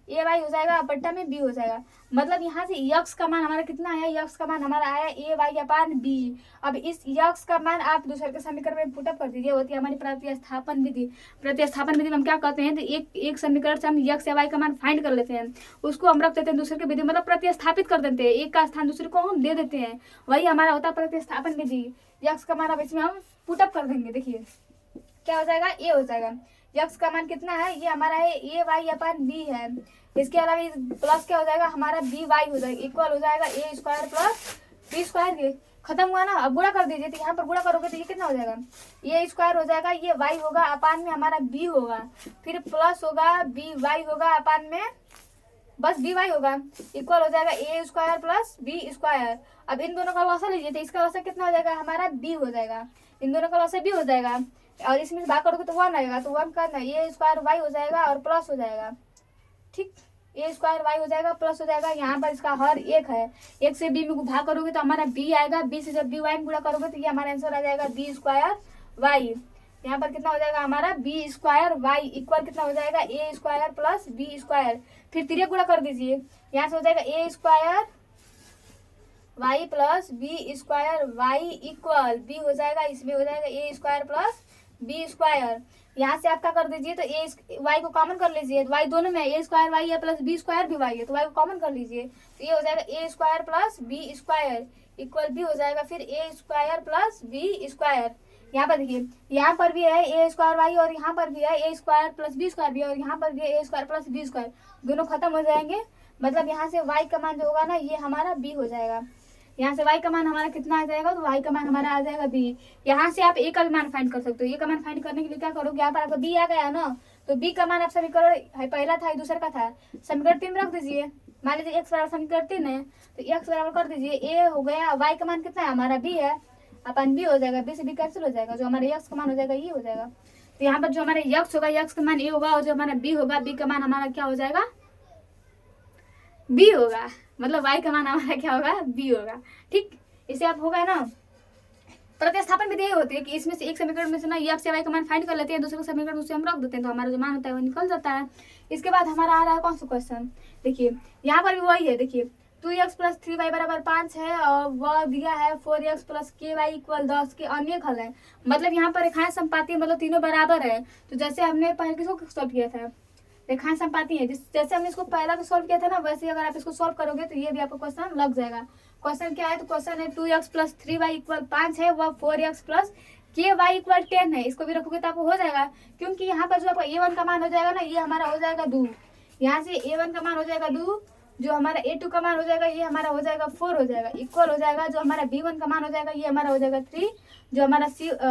ay हो जाएगा बट्टा में b हो जाएगा। मतलब यहाँ से x का मान हमारा कितना है, x का मान हमारा आया ay/b। अब इस x का मान आप दूसरे के समीकरण में पुटअप कर दीजिए, होती है हमारी प्रतिस्थापन विधि। प्रतिस्थापन विधि में हम क्या करते हैं, तो एक समीकरण से हम x या y का मान फाइंड कर लेते हैं, उसको हम रख देते हैं दूसरे के विधि, मतलब प्रतिस्थापित कर देते हैं, एक का स्थान दूसरे को हम दे देते हैं, वही हमारा होता है प्रतिस्थापन विधि। x का मान अब इसमें हम पुटअप कर देंगे, देखिए क्या हो जाएगा, a हो जाएगा। x का मान कितना है, ये हमारा है ay/b है, इसके अलावा प्लस क्या हो जाएगा हमारा by हो जाएगा, इक्वल हो जाएगा a² + b² के। खत्म हुआ ना। अब गुणा कर दीजिए, तो यहाँ पर गुणा करोगे तो ये कितना हो जाएगा, a² हो जाएगा, ये y होगा अपान में हमारा b होगा, फिर प्लस होगा by होगा अपान में बस by होगा, इक्वल हो जाएगा a² + b²। अब इन दोनों का लॉसा लीजिए, तो इसका लॉसा कितना हो जाएगा हमारा b हो जाएगा, इन दोनों का लॉसा b हो जाएगा, और इसमें भाग करोगे तो 1 आएगा, तो 1 का a² y हो जाएगा और प्लस हो जाएगा, ठीक। ए स्क्वायर वाई हो जाएगा प्लस हो जाएगा, यहाँ पर इसका हर एक है, एक से बी में भाग करोगे तो हमारा बी आएगा, बी से जब बी वाई में गुणा करोगे तो ये हमारा आंसर आ जाएगा बी स्क्वायर वाई। यहाँ पर कितना हो जाएगा हमारा बी स्क्वायर वाई इक्वल कितना हो जाएगा A square plus B square. फिर तिरक गुणा कर दीजिए, यहाँ से हो जाएगा A square Y plus B square Y equal B हो जाएगा, इसमें हो जाएगा A square plus B square. यहाँ से आप क्या कर दीजिए तो ए वाई को कॉमन कर लीजिए, तो वाई दोनों में ए स्क्वायर वाई है प्लस बी स्क्वायर भी वाई है, तो वाई को कॉमन कर लीजिए, तो ये हो जाएगा A square plus B square equal B हो जाएगा फिर A square plus B square. यहाँ पर देखिए, यहाँ पर भी है ए स्क्वायर वाई और यहाँ पर भी है ए स्क्वायर प्लस बी स्क्वायर भी है और यहाँ पर भी है ए स्क्वायर प्लस बी स्क्वायर, दोनों खत्म हो जाएंगे। मतलब यहाँ से वाई का मान जो होगा ना ये हमारा बी हो जाएगा। यहाँ से y का मान हमारा कितना आ जाएगा तो y का मान हमारा आ जाएगा b। यहाँ से आप a का भी मान फाइंड कर सकते हो। a का मान फाइंड करने के लिए क्या करोगे, यहाँ पर आपका b आ गया ना, तो b का मान आप समीकरण पहला था दूसरा का था, समीकरण 3 रख दीजिए। मान लीजिए x बराबर समीकरण 3 है तो x बराबर कर दीजिए a हो गया, y का मान कितना है हमारा b है, अपन b हो जाएगा, b से b कैंसिल हो जाएगा, जो हमारे x का मान हो जाएगा ये हो जाएगा। तो यहाँ पर जो हमारे x होगा x का मान a होगा और जो हमारा b होगा b का मान हमारा क्या हो जाएगा b होगा, मतलब y का मान हमारा क्या होगा b होगा। ठीक, इसे आप होगा ना प्रतिस्थापन विधि होती है कि इसमें से एक समीकरण में से ना x या y का मान फाइंड कर लेते हैं, दूसरे समीकरण उसे हम रख देते हैं, तो हमारा जो मान होता है वो निकल जाता है। इसके बाद हमारा आ रहा है कौन सा क्वेश्चन, देखिए यहाँ पर भी वही है, देखिए 2x प्लस 3y बराबर 5 है और वह दिया है 4x प्लस ky इक्वल 10 के अन्य हल है। मतलब यहाँ पर रेखाएं संपाती मतलब तीनों बराबर है। तो जैसे हमने पहले किसको सॉल्व किया था, रेखाएं संपाती है, जैसे हमने इसको पहला भी सॉल्व किया था ना, वैसे अगर आप इसको सॉल्व करोगे तो ये भी आपको क्वेश्चन लग जाएगा। क्वेश्चन क्या है, तो क्वेश्चन है 2x प्लस 3y इक्वल 5 है, वह 4x प्लस ky इक्वल 10 है। इसको भी रखोगे तो आपको हो जाएगा, क्योंकि यहाँ पर जो आपका a1 का मान हो जाएगा ना ये हमारा हो जाएगा 2, यहाँ से a1 का मान हो जाएगा 2, जो हमारा a2 का मान हो जाएगा ये हमारा हो जाएगा 4 हो जाएगा, इक्वल हो जाएगा जो हमारा b1 का मान हो जाएगा ये हमारा हो जाएगा 3, जो हमारा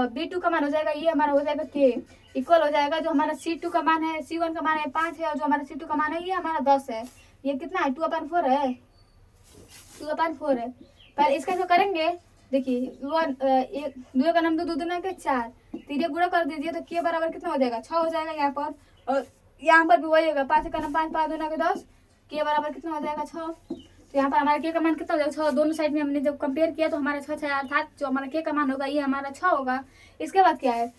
b2 का मान हो जाएगा ये हमारा हो जाएगा k, इक्वल हो जाएगा जो हमारा c2 का मान है, c1 का मान है 5 है और जो हमारा c2 का मान है ये हमारा 10 है। ये कितना है 2/4 है, 2/4 है। पर इसका जो करेंगे देखिए 2 का नाम 2 दूना के 4, तीन गुणा कर दीजिए तो k बराबर कितना हो जाएगा 6 हो जाएगा यहाँ पर, और यहाँ पर भी वही होगा 5 का नाम 5 5 दूना के 10, k बराबर कितना हो जाएगा 6। तो यहाँ पर हमारा k का मान कितना हो जाएगा 6, दोनों साइड में हमने जब कंपेयर किया तो हमारा 6 6 अर्थात जो हमारा k का मान होगा ये हमारा 6 होगा। इसके बाद क्या है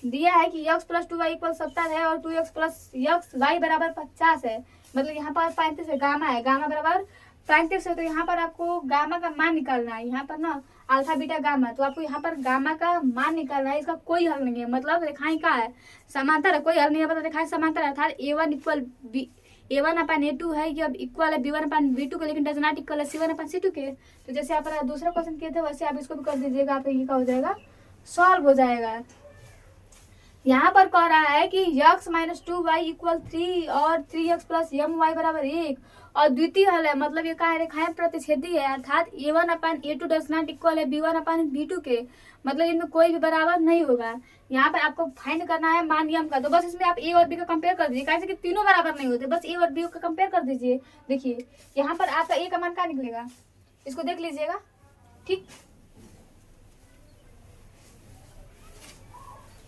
दिया है कि x प्लस 2y इक्वल 70 है और 2x प्लस y बराबर 50 है। मतलब यहाँ पर 35 है, गामा है, गामा बराबर 35 है, तो यहाँ पर आपको गामा का मान निकालना है। यहाँ पर ना अल्फा बीटा गामा, तो आपको यहाँ पर गामा का मान निकालना है। इसका कोई हल नहीं है, मतलब रेखाएं का है समांतर है, कोई हल नहीं है, मतलब रेखाएं समांतर है अर्थात a1 इक्वल a1 अपन a2 है, ये अब इक्वल है b1 अपन b2 के, लेकिन डज नॉट इक्वल है c1 अपन c2 के। तो जैसे आप दूसरा क्वेश्चन किए थे वैसे आप इसको भी कर दीजिएगा, आप ये का हो जाएगा सॉल्व हो जाएगा। यहाँ पर कह रहा है कि x माइनस 2y इक्वल 3 और 3x प्लस my बराबर 1 और द्वितीय हल है, मतलब ये क्या है रेखाएं प्रतिच्छेदी है अर्थात a1 upon a2 does not equal है b1 अपन b2 के, मतलब इनमें कोई भी बराबर नहीं होगा। यहाँ पर आपको फाइंड करना है मान यम का, तो बस इसमें आप a और b का कंपेयर कर दीजिए, कैसे कि तीनों बराबर नहीं होते, बस a और b का कंपेयर कर दीजिए। देखिए यहाँ पर आपका a का मान क्या निकलेगा, इसको देख लीजिएगा। ठीक,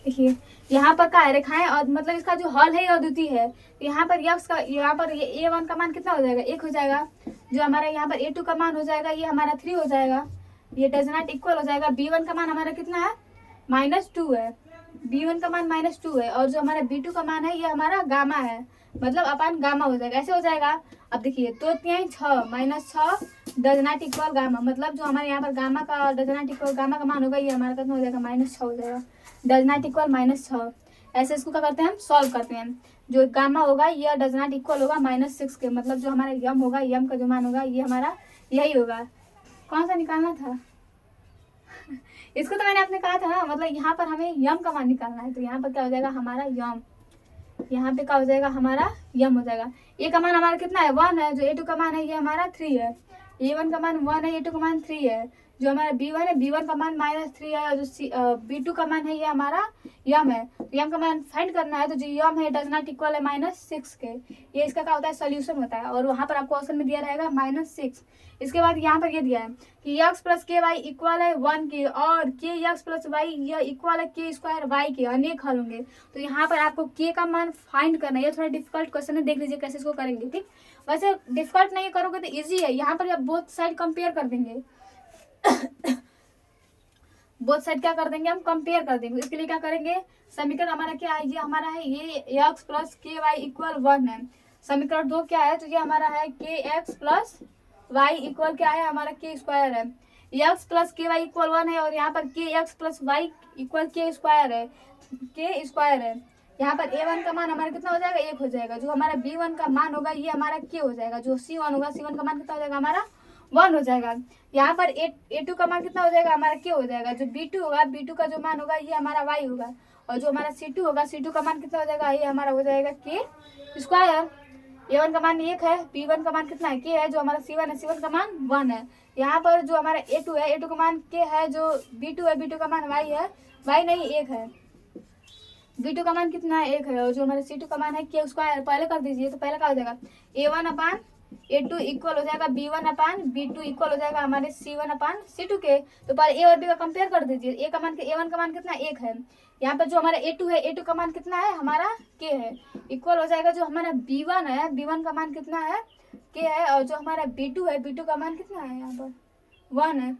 देखिए यहाँ पर क्या है रेखाएं और मतलब इसका जो हल है अद्वितीय है। यहाँ पर यक्स का यहाँ पर ये a1 का मान कितना हो जाएगा 1 हो जाएगा, जो हमारा यहाँ पर a2 का मान हो जाएगा ये हमारा 3 हो जाएगा, ये डज नॉट इक्वल हो जाएगा। b1 का मान हमारा कितना है -2 है, b1 का मान -2 है और जो हमारा b2 का मान है ये हमारा गामा है, मतलब अपन गामा हो जाएगा, ऐसे हो जाएगा। अब देखिए 2 3 6 -6 डज नॉट इक्वल गामा, मतलब जो हमारे यहाँ पर गामा का डज नॉट इक्वल गामा का मान होगा ये हमारा कितना हो जाएगा -6 हो जाएगा, डज नॉट इक्वल -6। ऐसे इसको क्या करते हैं हम सॉल्व करते हैं, जो गामा होगा ये डज नॉट इक्वल होगा -6 के, मतलब जो हमारा यम होगा यम का जो मान होगा ये हमारा यही होगा। कौन सा निकालना था इसको तो मैंने आपने कहा था ना, मतलब यहाँ पर हमें यम का मान निकालना है, तो यहाँ पर क्या हो जाएगा हमारा यम, यहाँ पे क्या हो जाएगा हमारा यम हो जाएगा। ए का मान हमारा कितना है 1 है, जो a2 का मान है ये हमारा 3 है, a1 का मान 1 है, a2 का मान 3 है, जो हमारा B1 है, B1 का मान -3 है, और जो B2 का मान है ये हमारा यम है। तो यम का मान फाइंड करना है, तो जो यम है डज नॉट इक्वल है -6 के। ये इसका क्या होता है, सोल्यूशन होता है। और वहाँ पर आपको ऑप्शन में दिया रहेगा -6। इसके बाद यहाँ पर ये दिया है कि x प्लस के वाई इक्वल है 1 के, और के एक्स प्लस वाई यह इक्वल है के स्क्वायर वाई के। अनेक हल होंगे, तो यहाँ पर आपको के का मान फाइंड करना है। ये थोड़ा डिफिकल्ट क्वेश्चन है, देख लीजिए कैसे इसको करेंगे। ठीक, वैसे डिफिकल्ट नहीं करोगे तो इजी है। यहाँ पर आप बोथ साइड कंपेयर कर देंगे बोथ साइड क्या कर देंगे, हम कंपेयर कर देंगे। इसके लिए क्या करेंगे, समीकरण हमारा क्या है, ये हमारा है ये एक्स प्लस के वाई इक्वल 1 है। समीकरण 2 क्या है, तो ये हमारा है के एक्स प्लस वाई इक्वल क्या है, हमारा के स्क्वायर है। एक्स प्लस के वाई इक्वल 1 है, और यहाँ पर के एक्स प्लस वाई इक्वल के स्क्वायर है, के स्क्वायर है। यहाँ पर A1 का मान हमारा कितना हो जाएगा, 1 हो जाएगा। जो हमारा B1 का मान होगा ये हमारा के हो जाएगा। जो C1 होगा, C1 का मान कितना हो जाएगा, हमारा 1 हो जाएगा। यहाँ पर A2 का मान कितना हो जाएगा, हमारा के हो जाएगा। जो B2 होगा, B2 का जो मान होगा ये हमारा y होगा। और जो हमारा C2 होगा, C2 का मान कितना हो जाएगा, ये हमारा हो जाएगा के स्क्वायर। A1 का मान 1 है, B1 का मान कितना है, के है। जो हमारा C1 है, C1 का मान 1 है। यहाँ पर जो हमारा A2 है, A2 का मान के है। जो B2 है, B2 का मान y है, y नहीं 1 है। B2 का मान कितना है, 1 है। और जो हमारे C2 का मान है के स्क्वायर, पहले कर दीजिए। तो पहले क्या हो जाएगा, A1 अपान A2 इक्वल हो जाएगा B1 अपान B2 इक्वल हो जाएगा हमारे C1 अपान C2 के। तो पहले A और B का कंपेयर कर दीजिए। A का मान A1 का मान कितना, 1 है। यहाँ पर जो हमारा A2 है, A2 का मान कितना है, हमारा के है, इक्वल हो जाएगा जो हमारा B1 है, B1 का मान कितना है, के है। और जो हमारा B2 है, B2 का मान कितना है, यहाँ पर 1 है।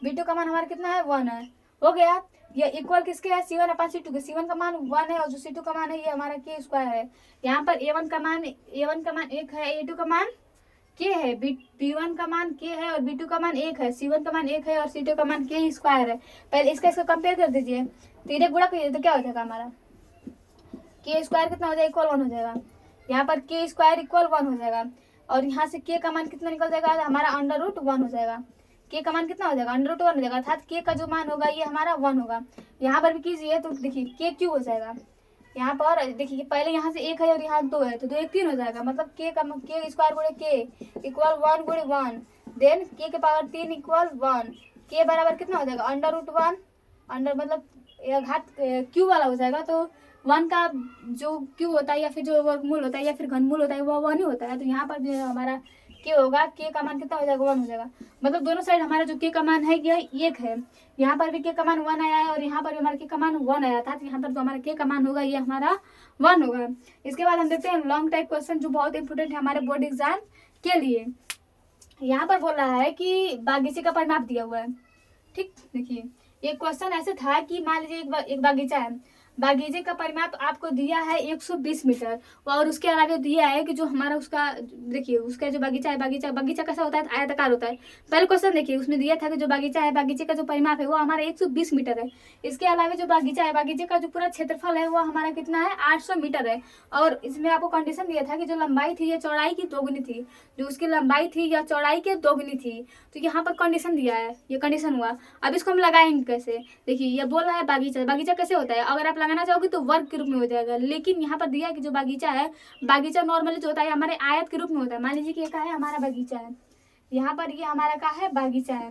B2 का मान हमारा कितना है, 1 है। हो गया। ये इक्वल किसके है, C1 अपान C2 के। C1 का मान 1 है, और जो C2 का मान है ये हमारा के स्क्वायर है। यहाँ पर A1 का मान 1 है, A2 का मान के है, B1 का मान के है, और B2 का मान 1 है, C1 का मान 1 है, और C2 का मान के स्क्वायर है। पहले इसका कंपेयर कर दीजिए। तीन गुणा करिए तो क्या हो जाएगा, हमारा के स्क्वायर कितना हो जाएगा, इक्वल 1 हो जाएगा। यहाँ पर के स्क्वायर इक्वल 1 हो जाएगा। और यहाँ से के का मान कितना निकल जाएगा, हमारा √1 हो जाएगा। के का मान कितना हो जाएगा, √1 हो जाएगा। अर्थात के का जो मान होगा ये हमारा 1 होगा। यहाँ पर भी कीजिए तो देखिए के क्यों हो जाएगा। यहाँ पर देखिए पहले यहाँ से 1 है और यहाँ 2 है, तो 2 1 3 हो जाएगा। मतलब के स्क्वायर गुणे के इक्वल 1 गुणे 1। देन के पावर 3 इक्वल 1। के बराबर कितना हो जाएगा, √1 अंडर मतलब घात क्यू वाला हो जाएगा। तो 1 का जो क्यू होता है या फिर जो वर्गमूल होता है या फिर घनमूल होता है वो 1 ही होता है। तो यहाँ पर जो हमारा के होगा, के का मान कितना हो जाएगा, 1 हो जाएगा। मतलब दोनों साइड हमारा जो के का मान है यह 1 है। यहाँ पर भी के का मान 1 आया है, और यहाँ पर भी हमारा के का मान 1 आया था। तो यहाँ पर जो हमारा के का मान होगा ये हमारा 1 होगा। इसके बाद हम देखते हैं लॉन्ग टाइप क्वेश्चन, जो बहुत इंपॉर्टेंट है हमारे बोर्ड एग्जाम के लिए। यहाँ पर बोल रहा है कि बागीचे का परिमाप दिया हुआ है। ठीक, देखिए ये क्वेश्चन ऐसे था कि मान लीजिए एक बागीचा है, बागीचे का परिमाप आपको दिया है 120 मीटर, और उसके अलावा दिया है कि जो हमारा उसका देखिए उसका जो बागीचा है, बागीचा कैसा होता है, आयताकार होता है। पहले क्वेश्चन देखिए उसमें दिया था कि जो बागीचा है, बागीचे का जो परिमाप है वो हमारा 120 मीटर है। इसके अलावा जो बागीचा है, बागीचे का जो पूरा क्षेत्रफल है वो हमारा कितना है, 800 मीटर है। और इसमें आपको कंडीशन दिया था कि जो लंबाई थी ये चौड़ाई की दोगुनी थी, जो उसकी लंबाई थी या चौड़ाई के दोगुनी थी। तो यहाँ पर कंडीशन दिया है, ये कंडीशन हुआ। अब इसको हम लगाएंगे कैसे, देखिए ये बोल रहा है बागीचा कैसे होता है। अगर आप लगाना चाहोगे तो वर्ग के रूप में हो जाएगा, लेकिन यहाँ पर दिया है कि जो बागीचा है, बागीचा नॉर्मली जो होता है हमारे आयत के रूप में होता है। मान लीजिए कि क्या है, हमारा बागीचा है, यहाँ पर ये हमारा क्या है, बागीचा है।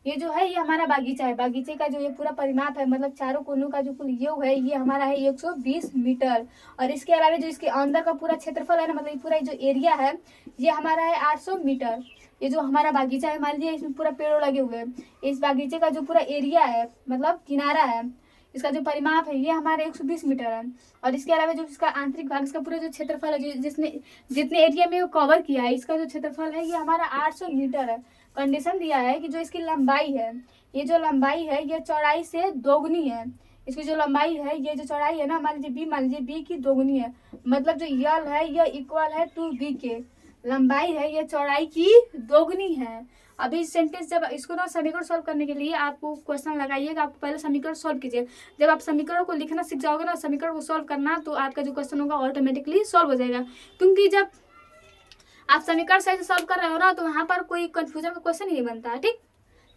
ये जो है ये हमारा बागीचा है। बागीचे का जो ये पूरा परिमाप है, मतलब चारों कोनों का जो कुल योग है ये हमारा है 120 मीटर। और इसके अलावा जो इसके अंदर का पूरा क्षेत्रफल है ना, मतलब पूरा जो एरिया है ये हमारा है 800 मीटर। ये जो हमारा बागीचा है, मान लीजिए इसमें पूरा पेड़ लगे हुए हैं, इस बागीचे का जो पूरा एरिया है मतलब किनारा है, इसका जो परिमाप है ये हमारे 120 मीटर है। और इसके अलावा जो इसका आंतरिक भाग, इसका पूरा जो क्षेत्रफल है, जिसने जितने एरिया में वो कवर किया है, इसका जो क्षेत्रफल है ये हमारा 800 मीटर है। कंडीशन दिया है कि जो इसकी लंबाई है, ये जो लंबाई है ये चौड़ाई से दोगुनी है। इसकी जो लंबाई है, ये जो चौड़ाई है ना, मान लीजिए बी की दोगुनी है। मतलब जो यल है ये इक्वल है 2b के। लंबाई है ये चौड़ाई की दोगुनी है। अभी सेंटेंस जब इसको ना समीकरण सॉल्व करने के लिए आपको क्वेश्चन लगाइएगा, आपको पहले समीकरण सॉल्व कीजिए। जब आप समीकरणों को लिखना सीख जाओगे ना, समीकरण को सॉल्व करना, तो आपका जो क्वेश्चन होगा ऑटोमेटिकली सॉल्व हो जाएगा। क्योंकि जब आप समीकरण सही से सॉल्व कर रहे हो ना, तो वहाँ पर कोई कंफ्यूजन का क्वेश्चन नहीं बनता है। ठीक,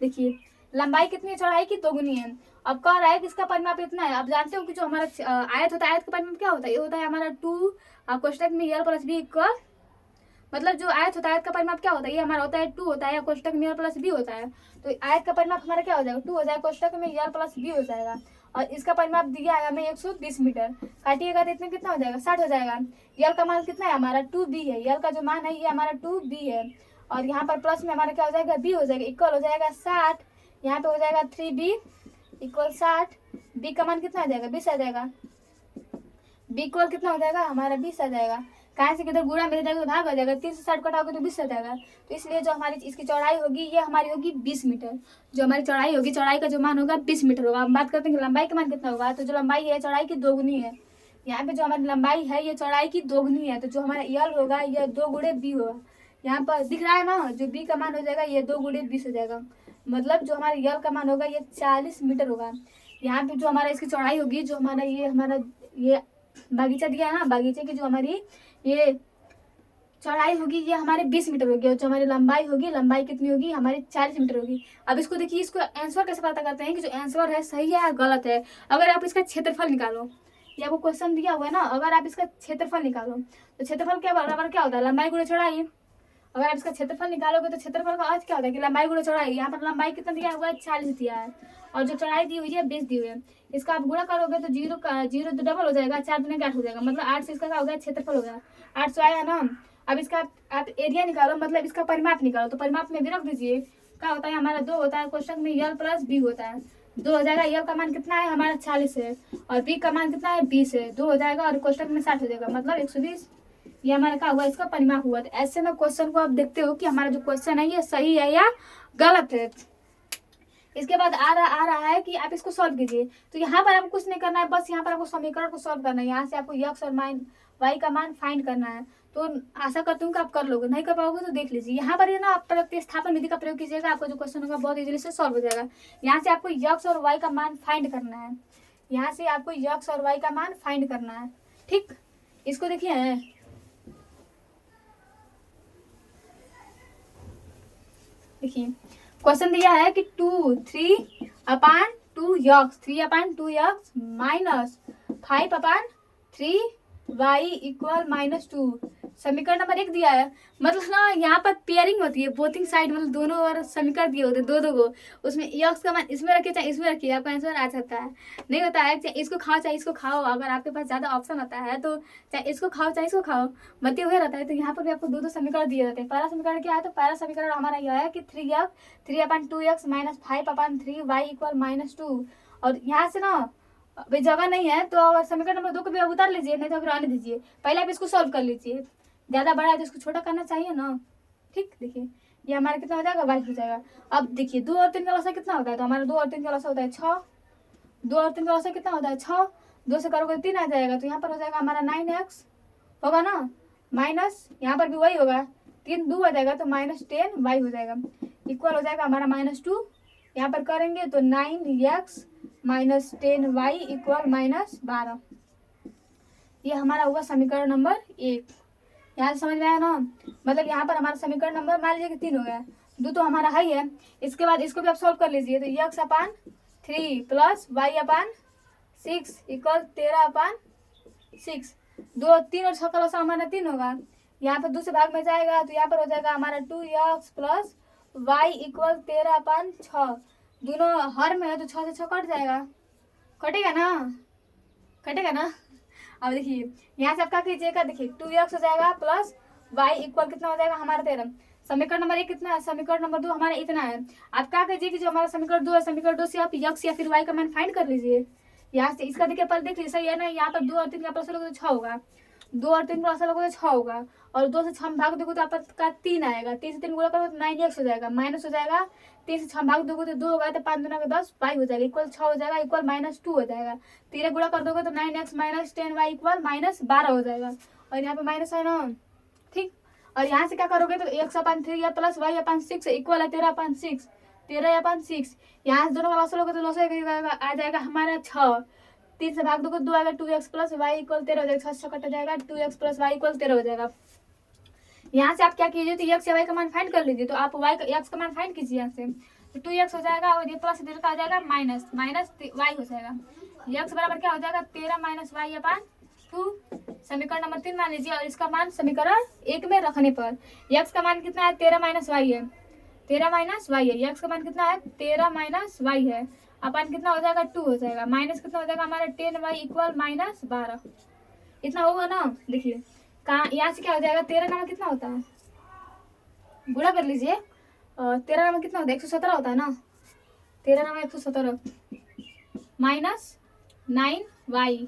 देखिए लंबाई कितनी है, चौड़ाई की दोगुनी है। अब कह रहा है कि इसका परिमाप इतना है। आप जानते हो कि जो हमारा आयत होता है, आयत का परिमाप क्या होता है, ये होता है हमारा 2 कोष्टक में यल प्लस बी इक्वल, मतलब जो आयत होता है, आयत का परिमाप क्या होता है, ये हमारा होता है 2 होता है, या कोष्टक में l प्लस बी होता है। तो आयत का परिमाप हमारा क्या हो जाएगा, 2 हो जाएगा, कोष्टक में l प्लस बी हो जाएगा। और इसका परिमाप दिया है हमें 120 मीटर। काटिएगा तो इतने कितना हो जाएगा, 60 हो जाएगा। यल का मान कितना है हमारा 2b है, यल का जो मान है ये हमारा 2b है। और यहाँ पर प्लस में हमारा क्या हो जाएगा, b हो जाएगा, इक्वल हो जाएगा 60। यहाँ पे हो जाएगा 3b इक्वल 60। b का मान कितना आ जाएगा, 20 आ जाएगा। b इक्वल कितना हो जाएगा हमारा 20 आ जाएगा। कहाँ से किधर गुणा में जाएगा तो भाग हो जाएगा, 30 से 60 कटाओगे तो 20 आ जाएगा। तो इसलिए जो हमारी इसकी चौड़ाई होगी ये हमारी होगी 20 मीटर। जो हमारी चौड़ाई होगी, चौड़ाई का जो मान होगा 20 मीटर होगा। हम बात करते हैं कि लंबाई का मान कितना होगा, तो जो लंबाई है चौड़ाई की दोगुनी है। यहाँ पे जो हमारी लंबाई है ये चौड़ाई की दोगुनी है, तो जो हमारा यल होगा ये 2 गुणे बी होगा। यहाँ पर दिख रहा है ना, जो बी का मान हो जाएगा ये 2 गुणे 20 हो जाएगा। मतलब जो हमारा यल का मान होगा ये 40 मीटर होगा। यहाँ पे जो हमारा इसकी चौड़ाई होगी, जो हमारा ये बागीचा दिया है ना, बागीचे की जो हमारी ये चौड़ाई होगी ये हमारे 20 मीटर होगी। और जो हमारी लंबाई होगी, लंबाई कितनी होगी हमारी 40 मीटर होगी। अब इसको देखिए, इसको आंसर कैसे पता करते हैं कि जो आंसर है सही है या गलत है। अगर आप इसका क्षेत्रफल निकालो, ये आपको क्वेश्चन दिया हुआ है ना, अगर आप इसका क्षेत्रफल निकालो तो क्षेत्रफल क्या बराबर क्या होता है, लंबाई गुणे चौड़ाई। अगर आप इसका क्षेत्रफल निकालोगे तो क्षेत्रफल का अर्थ क्या होता है कि लंबाई गुणे चौड़ाई। यहाँ पर लंबाई कितना दिया हुआ है, 40 दिया है, और जो चौड़ाई दी हुई है 20 दी हुई है। इसका आप गुणा करोगे तो जीरो तो डबल हो जाएगा, 4 दूनी 8 हो जाएगा, मतलब 8 से इसका क्या हो गया, क्षेत्रफल हो गया। 8 से आया ना। अब इसका आप एरिया निकालो, मतलब इसका परिमाप निकालो, तो परिमाप में भी रख दीजिए। क्या होता है हमारा 2 होता है, क्वेश्चन में यल प्लस बी होता है। 2 हो जाएगा, यल का मान कितना है हमारा 40 है, और बी का मान कितना है 20 है। 2 हो जाएगा और क्वेश्चन में 60 हो जाएगा, मतलब 120। ये हमारा क्या हुआ, इसका परिमाप हुआ। तो ऐसे में क्वेश्चन को आप देखते हो कि हमारा जो क्वेश्चन है ये सही है या गलत है। इसके बाद आ रहा है कि आप इसको सॉल्व कीजिए। तो यहाँ पर आपको कुछ नहीं करना है, बस यहाँ पर आपको समीकरण को सॉल्व करना है। यहाँ से आपको यक्स और वाई का मान फाइंड करना है। तो आशा करती हूँ कि आप कर लोगे, नहीं कर पाओगे तो देख लीजिए। यहाँ पर ना आप प्रतिस्थापन विधि का प्रयोग कीजिएगा, आपका जो क्वेश्चन होगा बहुत इजीली से सॉल्व हो जाएगा। यहाँ से आपको यक्स और वाई का मान फाइंड करना है। यहाँ से आपको यक्स और वाई का मान फाइंड करना है, ठीक। इसको देखिए, क्वेश्चन दिया है कि 3/2 यक्स 3/2 माइनस 5/3 वाई इक्वल -2। समीकरण नंबर 1 दिया है। मतलब ना यहाँ पर पेयरिंग होती है, बोथिंग साइड, मतलब दोनों और समीकरण दिए होते हैं, दो को। उसमें यक्स का मान इसमें रखिए चाहे इसमें रखिए, आपका आंसर आ सकता है। नहीं होता है चाहे इसको खाओ चाहे इसको खाओ, अगर आपके पास ज़्यादा ऑप्शन होता है तो चाहे इसको खाओ चाहे इसको खाओ, मध्य हुए रहता है। तो यहाँ पर भी आपको दो समीकरण दिए रहते हैं। पहला समीकरण क्या है, तो पहला समीकरण हमारा यह है कि 3/2 माइनस 5/3 वाई इक्वल -2। और यहाँ से ना भाई जगह नहीं है तो समीकरण नंबर 2 को भी आप उतार लीजिए, नहीं तो फिर आने दीजिए। पहले आप इसको सॉल्व कर लीजिए, ज़्यादा बड़ा है तो इसको छोटा करना चाहिए ना, ठीक। देखिए ये हमारा कितना हो जाएगा, 22 हो जाएगा। अब देखिए 2 और 3 का लसा कितना होता है, तो हमारा 2 और 3 का लसा होता है 6। 2 और 3 का लसा कितना होता है 6। 2 से करोगे 3 आ जाएगा, तो यहाँ पर हो जाएगा हमारा 9x होगा ना, माइनस यहाँ पर भी वही होगा, 3 2 आ जाएगा तो -10y हो जाएगा, इक्वल हो जाएगा हमारा -2। यहाँ पर करेंगे तो 9x -10y इक्वल -12। ये हमारा हुआ समीकरण नंबर 1। यहाँ से समझ में आया ना। मतलब यहाँ पर हमारा समीकरण नंबर मान लीजिए कि 3 हो गया, 2 तो हमारा है ही है। इसके बाद इसको भी आप सॉल्व कर लीजिए, तो x/3 प्लस y/6 इक्वल 13/6। 2 3 और 6 का लसा हमारा 3 होगा। यहाँ पर 2 से भाग में जाएगा तो यहाँ पर हो जाएगा हमारा 2x प्लस y इक्वल 13/6। दोनों हर में है तो 6 से 6 कट जाएगा, कटेगा ना। अब देखिए यहाँ से आप क्या कीजिएगा, देखिए 2x हो जाएगा प्लस y इक्वल कितना हो जाएगा हमारा 13। समीकरण नंबर 1 कितना है, समीकरण नंबर 2 हमारा इतना है। आप क्या कीजिए कि जो हमारा समीकरण 2 है, समीकरण 2 से आप x या फिर y का मान फाइंड कर लीजिए। यहाँ से इसका देखिए पहले देख लीजिए, सही है ना। यहाँ पर 2 और 3 का प्लस लोगे तो 6 होगा, 2 और 3 का प्लस लोगे तो 6 होगा, और 2 से 6 भाग दोगे तो आपका 3 आएगा। 3 से 3 गुणा करोगे तो 9x हो जाएगा, माइनस हो जाएगा। 3 से 6 भाग दोगे तो 2 होगा, तो 5 दूना 10 y हो जाएगा, इक्वल 6 हो जाएगा, इक्वल -2 हो जाएगा। 3 गुणा कर दोगे तो 9x -10y इक्वल -12 हो जाएगा, और यहाँ पे माइनस है ना, ठीक। और यहाँ से क्या करोगे तो x/3 या प्लस y/6 इक्वल है 13/6। 13/6 यहाँ से दोनों का लॉस लोगे तो लॉस आ जाएगा हमारा 6। 3 से भाग दोगे 2 आएगा, 2x प्लस वाई इक्वल 13 हो जाएगा, 6 से कट जाएगा, 2x प्लस वाई इक्वल 13 हो जाएगा। यहाँ से आप क्या कीजिए, तो x या y का मान फाइंड कर लीजिए। तो आप x का मान फाइंड कीजिए यहाँ से, तो 2x हो जाएगा और ये प्लस इधर का हो जाएगा माइनस y हो जाएगा। x बराबर क्या हो जाएगा 13 - y/6 2 समीकरण नंबर 3 मान लीजिए, और इसका मान समीकरण 1 में रखने पर x का मान कितना है 13 माइनस वाई है, 13 माइनस वाई है, x का मान कितना है 13 माइनस वाई है, अपन कितना हो जाएगा 2 हो जाएगा, माइनस कितना हो जाएगा हमारा 10y इक्वल माइनस 12, इतना होगा ना। देखिए कहाँ यहाँ से क्या हो जाएगा 13 नामा कितना होता है, गुणा कर लीजिए, 13 नामा कितना होता है 117 होता है ना, 13 नामा 117 माइनस 9y,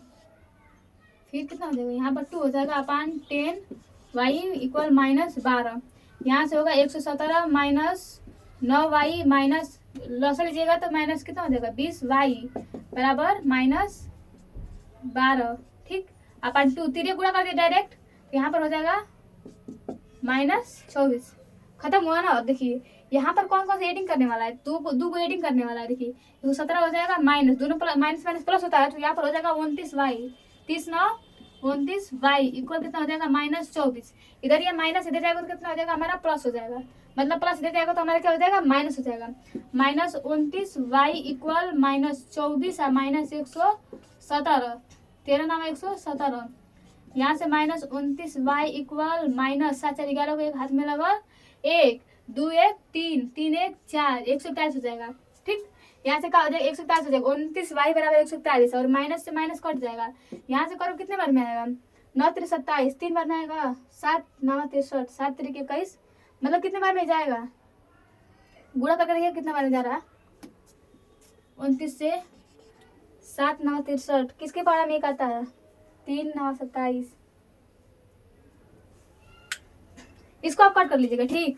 फिर कितना हो जाएगा यहाँ पर 2 हो जाएगा अपान 10y इक्वल माइनस 12, यहाँ से होगा 117 माइनस 9y माइनस लॉस लीजिएगा तो माइनस कितना हो जाएगा 20y बराबर माइनस 12, ठीक। अपन 2 3 गुणा कर दिया डायरेक्ट, यहाँ पर हो जाएगा माइनस 24, खत्म हुआ ना। अब देखिए यहाँ पर कौन कौन सा एडिंग करने वाला है, दो को एडिंग करने वाला है। देखिए 17 हो जाएगा माइनस, दोनों माइनस माइनस प्लस होता है, तो यहाँ पर हो जाएगा 29y, 30 9 29y इक्वल कितना हो जाएगा माइनस 24, इधर ये माइनस इधर जाएगा तो कितना हो जाएगा हमारा प्लस हो जाएगा, मतलब प्लस इधर जाएगा तो हमारा क्या हो जाएगा माइनस हो जाएगा, माइनस 29y इक्वल माइनस 24 है माइनस 117, 13 नाम 117, यहाँ से माइनस 29y इक्वल माइनस 7 4 11 को एक हाथ में लगा 1 2 1 3 3 1 4 127 हो जाएगा, ठीक। यहाँ से क्या हो जाएगा 127 हो जाएगा, 29y बराबर 127 और माइनस से माइनस कट जाएगा, यहाँ से करो कितने बार में आएगा 9 3 27, 3 बार में आएगा 7 9 63 7 3 21, मतलब कितने बार में जाएगा, गुणा करके देखिए कितना बार में जा रहा है 29 से 7 9 63, किसके पारा में एक आता है 3 9 27, इसको आप कट कर लीजिएगा, ठीक।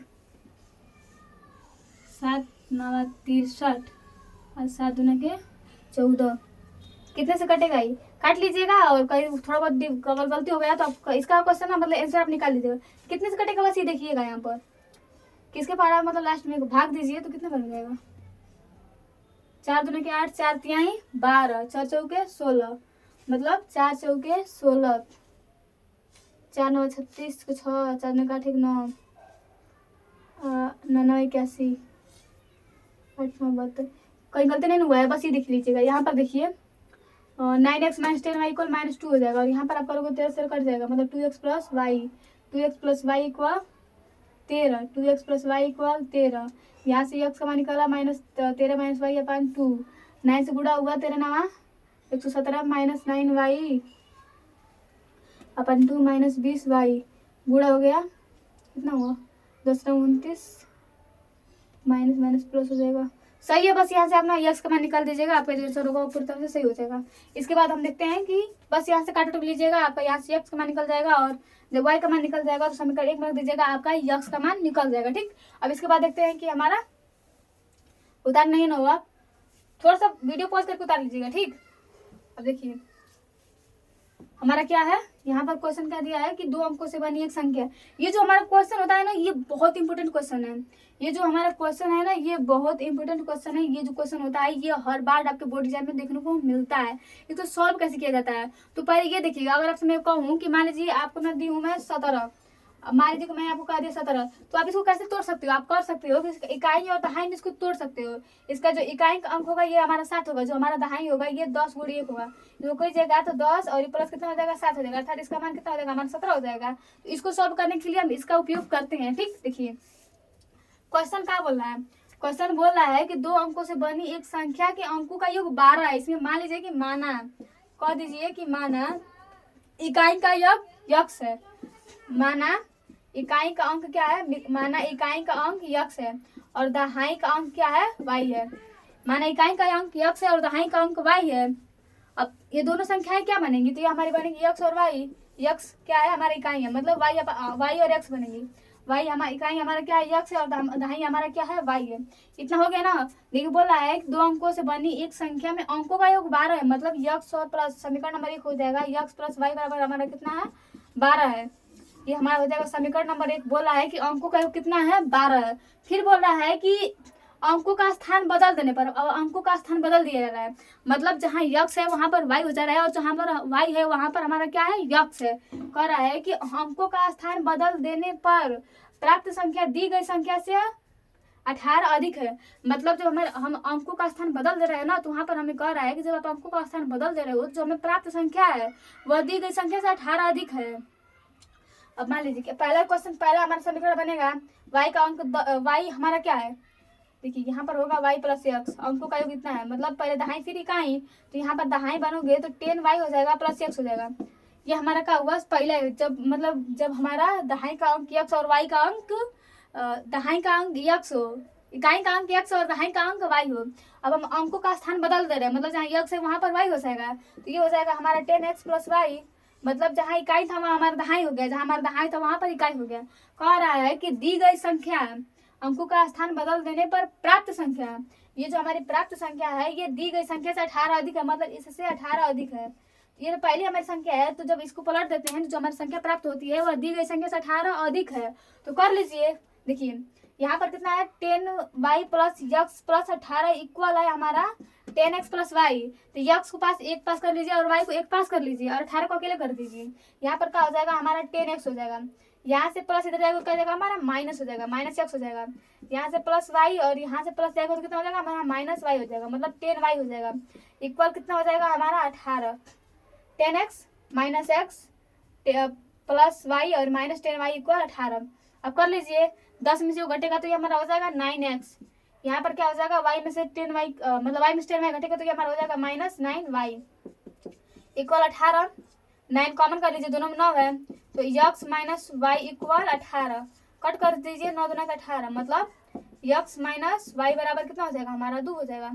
7 9 63 और 7 दूना के 14, कितने से कटेगा ये काट लीजिएगा, और कहीं थोड़ा बहुत अगर गलती हो गया तो आप इसका क्वेश्चन ना मतलब आंसर आप निकाल लीजिएगा, कितने से कटेगा बस ये देखिएगा, यहाँ पर किसके पारा मतलब लास्ट में भाग दीजिए तो कितना बन जाएगा 4 दूना के 8 4 तिहाई 12 4 चौके 16, मतलब 4 चौके 16, 4 9 36 6 4 9 8 9 9 81 8 9 72, कहीं गलती नहीं हुआ है, बस ये देख लीजिएगा। यहाँ पर देखिए 9x minus 10y equal minus 2 हो जाएगा, और यहाँ पर आप करोगे 13 से कट जाएगा, मतलब 2x plus y equal 13, 2x plus y equal 13, यहाँ से x का मान निकाला माइनस 13 माइनस वाई अपन 2, 9 से गुणा हुआ 13 नामा 117 माइनस 9y अपन 2 माइनस 20y, गुणा हो गया कितना हुआ 10 29 माइनस माइनस प्लस हो जाएगा, सही है। बस यहाँ से अपना यक्स का मान निकाल दीजिएगा, आपका जो आंसर होगा वो पूरी तरह से सही हो जाएगा। इसके बाद हम देखते हैं कि बस यहाँ से काट लीजिएगा, आपका यहाँ से यक्स का मान निकल जाएगा, और जब वाई का मान निकल जाएगा तो समीकरण 1 में रख दीजिएगा, आपका यक्स का मान निकल जाएगा, ठीक। अब इसके बाद देखते हैं कि हमारा उतार नहीं ना होगा, थोड़ा सा वीडियो पॉज करके उतार लीजिएगा, ठीक। अब देखिए हमारा क्या है, यहाँ पर क्वेश्चन क्या दिया है कि 2 अंकों से बनी एक संख्या। ये जो हमारा क्वेश्चन होता है ना, ये बहुत इंपॉर्टेंट क्वेश्चन है। ये जो हमारा क्वेश्चन है ना, ये बहुत इंपॉर्टेंट क्वेश्चन है। ये जो क्वेश्चन होता है ये हर बार आपके बोर्ड एग्जाम में देखने को मिलता है। ये तो सॉल्व कैसे किया जाता है, तो पहले ये देखिएगा। अगर आपसे मैं कहूँ कि मान लीजिए आपको मैं दी हूँ मैं 17, मान लीजिए मैं आपको कह दिया 17, तो आप इसको कैसे तोड़ सकते हो, आप कर सकते हो कि इकाई और दहाई में इसको तोड़ सकते हो। इसका जो इकाई का अंक होगा ये हमारा 7 होगा, जो हमारा दहाई होगा ये 10 गुणा 1 होगा, जो कोई जगह तो 10 और प्लस कितना हो जाएगा 7 हो जाएगा, अर्थात इसका मान कितना हो जाएगा हमारा 17 हो जाएगा। तो इसको सॉल्व करने के लिए हम इसका उपयोग करते हैं, ठीक। देखिए क्वेश्चन क्या बोल रहा है, क्वेश्चन बोल रहा है कि 2 अंकों से बनी एक संख्या के अंकों का योग 12 है। इसमें मान लीजिए कि माना, कह दीजिए कि माना इकाई का योग यक्स है, माना इकाई का अंक क्या है, माना इकाई का अंक यक्स है और दहाई का अंक क्या है वाई है। माना इकाई का अंक यक्स है और दहाई का अंक वाई है। अब ये दोनों संख्याएं क्या बनेंगी, तो ये हमारी बनेगी यक्स और वाई। यक्स क्या है हमारी इकाई है, मतलब वाई और एक्स बनेगी। वाई हमारी इकाई हमारा क्या है यक्स है और दहाई हमारा क्या है वाई है। इतना हो गया ना। देखिए बोल रहा है 2 अंकों से बनी एक संख्या में अंकों का योग 12 है, मतलब यक्स और प्लस समीकरण नंबर 1 हो जाएगा, यक्स प्लस वाई बराबर हमारा कितना है 12 है। ये हमारा हो जाएगा समीकरण नंबर 1। बोल रहा है कि अंकों का योग कितना है 12 है। फिर बोल रहा है कि अंकों का स्थान बदल देने पर, अब अंकों का स्थान बदल दिया जा रहा है, मतलब जहाँ यक्स है वहां पर वाई हो जा रहा है और जहां पर वाई है वहां पर हमारा क्या है यक्स है। कह रहा है कि अंकों का स्थान बदल देने पर प्राप्त संख्या दी गई संख्या से 18 अधिक है, मतलब जब हम अंकों का स्थान बदल दे रहे हैं ना, तो वहाँ पर हमें कह रहा है कि जब आप अंकों का स्थान बदल दे रहे हो, जो हमें प्राप्त संख्या है वह दी गई संख्या से 18 अधिक है। अब मान लीजिए कि पहला क्वेश्चन, पहला हमारा समीकरण बनेगा y का अंक y हमारा क्या है, देखिए यहाँ पर होगा y प्लस एक्स, अंकों का योग इतना है, मतलब पहले दहाई फिर इकाई, तो यहाँ पर दहाई बनोगे तो 10y हो जाएगा प्लस एक्स हो जाएगा। ये हमारा क्या हुआ पहले, जब हमारा दहाई का अंक x और y का अंक दहाई का अंक x हो, इकाई का अंक x और दहाई का अंक y हो। अब हम अंकों का स्थान बदल दे रहे हैं, मतलब जहाँ x है वहाँ पर y हो जाएगा, तो ये हो जाएगा हमारा 10x प्लस वाई, मतलब जहाँ इकाई था वहाँ हमारा दहाई हो गया, जहाँ हमारा दहाई था वहाँ पर इकाई हो गया। कह रहा है कि दी गई संख्या अंकों का स्थान बदल देने पर प्राप्त संख्या, ये जो हमारी प्राप्त संख्या है ये दी गई संख्या से 18 अधिक है, मतलब इससे 18 अधिक है। ये तो पहली हमारी संख्या है, तो जब इसको पलट देते हैं तो जो हमारी संख्या प्राप्त होती है वह दी गई संख्या से 18 अधिक है। तो कर लीजिए, देखिए यहाँ पर कितना है 10y plus x plus 18 equal है हमारा 10x प्लस वाई, तो x को पास एक पास कर लीजिए और y को एक पास कर लीजिए और 18 को अकेले कर दीजिए। यहाँ पर क्या हो जाएगा हमारा 10x हो जाएगा, यहाँ से प्लस इधर जाएगा क्या जाएगा हमारा माइनस हो जाएगा, माइनस एक्स हो जाएगा, यहाँ से प्लस वाई और यहाँ से प्लस जाएगा तो कितना हो जाएगा हमारा माइनस वाई हो जाएगा, मतलब 10y हो जाएगा इक्वल कितना हो जाएगा हमारा 18। 10x minus x plus y और माइनस 10y इक्वल 18। अब कर लीजिए 10 में से वो घटेगा तो ये हमारा हो जाएगा 9x, यहाँ पर क्या हो जाएगा y में से 10y मतलब y में से 10y घटेगा तो ये हमारा हो जाएगा माइनस 9y इक्वल 18। 9 कॉमन कर लीजिए, दोनों में 9 है, तो x minus y equal 18, cut कर दीजिए 9 दूना 18, मतलब x माइनस वाई बराबर कितना हो जाएगा हमारा 2 हो जाएगा।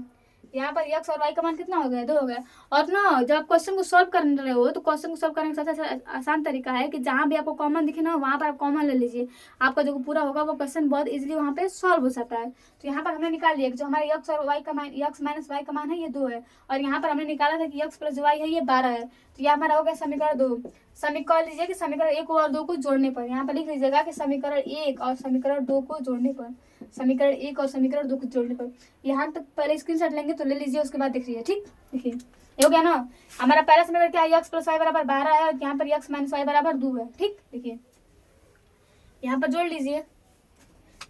यहाँ पर x और y का मान कितना हो गया 2 हो गया। और ना जब आप क्वेश्चन को सॉल्व कर रहे हो तो क्वेश्चन को सॉल्व करने का सबसे आसान तरीका है कि जहाँ भी आपको कॉमन दिखे ना वहाँ पर आप कॉमन ले लीजिए, आपका जो पूरा होगा वो क्वेश्चन बहुत इजीली वहाँ पे सॉल्व हो सकता है। तो यहाँ पर हमने निकाल लिया कि जो हमारे x और y का मान x माइनस वाई का मान है ये 2 है, और यहाँ पर हमने निकाला था कि x प्लस वाई है ये 12 है, तो ये हमारा हो गया समीकरण 2। समीकरण लीजिए कि समीकरण 1 और 2 को जोड़ने पर, यहाँ पर लिख लीजिएगा कि समीकरण 1 और समीकरण 2 को जोड़ने पर, समीकरण 1 और समीकरण 2 को जोड़ने पर। यहाँ तक पहले स्क्रीनशॉट लेंगे तो ले लीजिए, उसके बाद देख लीजिए, ठीक। देखिए ये हो गया ना, हमारा पहला समीकरण क्या है x प्लस वाई बराबर 12 है और यहाँ पर x माइनस वाई बराबर 2 है, ठीक। देखिए यहाँ पर जोड़ लीजिए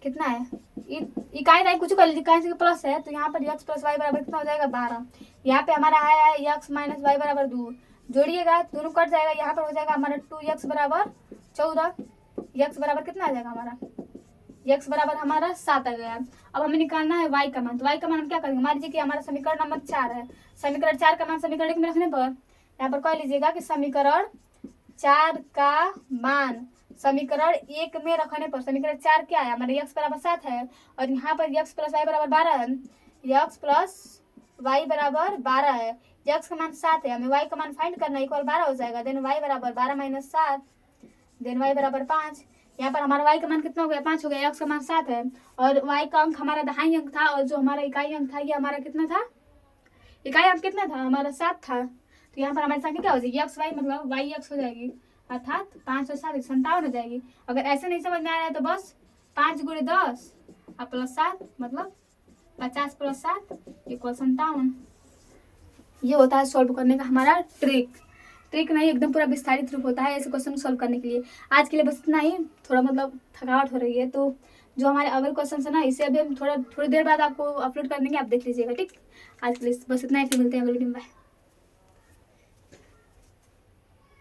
कितना है, इकाई नहीं कुछ कर लीजिए, इकाई से प्लस है तो यहाँ पर x प्लस वाई बराबर कितना हो जाएगा 12, यहाँ पे हमारा आया है x माइनस वाई बराबर 2, जोड़िएगा दोनों कट जाएगा, यहाँ पर हो जाएगा हमारा 2x बराबर 14, x बराबर कितना आ जाएगा हमारा x बराबर हमारा 7 आ गया। अब हमें निकालना है y का मान, तो y का मान हम क्या करेंगे, मान लीजिए कि हमारा समीकरण नंबर 4 है, समीकरण 4 का मान समीकरण 1 में रखने पर यहाँ पर कह लीजिएगा कि समीकरण 4 का मान समीकरण 1 में रखने पर, समीकरण 4 क्या है हमारे x बराबर 7 है और यहाँ पर x प्लस वाई बराबर 12 है, x प्लस वाई बराबर 12 है, x का मान 7 है, हमें y का मान फाइंड करना इक्वल 12 हो जाएगा, देन y बराबर 12 माइनस 7, देन y बराबर 5। यहाँ पर हमारा y का मान कितना हो गया 5 हो गया, x का मान 7 है और y का अंक हमारा दहाई अंक था और जो हमारा इकाई अंक था ये हमारा कितना था, इकाई अंक कितना था हमारा 7 था, तो यहाँ पर हमारी संख्या क्या हो जाएगी x y मतलब y x हो जाएगी, अर्थात 5 और 7 57 हो जाएगी। अगर ऐसे नहीं समझ में आ रहा है तो बस 5 गुणे 10 और प्लस 7 मतलब 50 प्लस 7 इक्वल 57। ये होता है सॉल्व करने का हमारा ट्रिक नहीं, एकदम पूरा विस्तारित रूप होता है ऐसे क्वेश्चन सॉल्व करने के लिए। आज के लिए बस इतना ही, थोड़ा मतलब थकावट हो रही है तो जो हमारे अगले क्वेश्चन है ना इसे अभी हम थोड़ी देर बाद आपको अपलोड कर देंगे, आप देख लीजिएगा, ठीक। आज के लिए बस इतना ही, फिर मिलते हैं अगले दिन, बाय।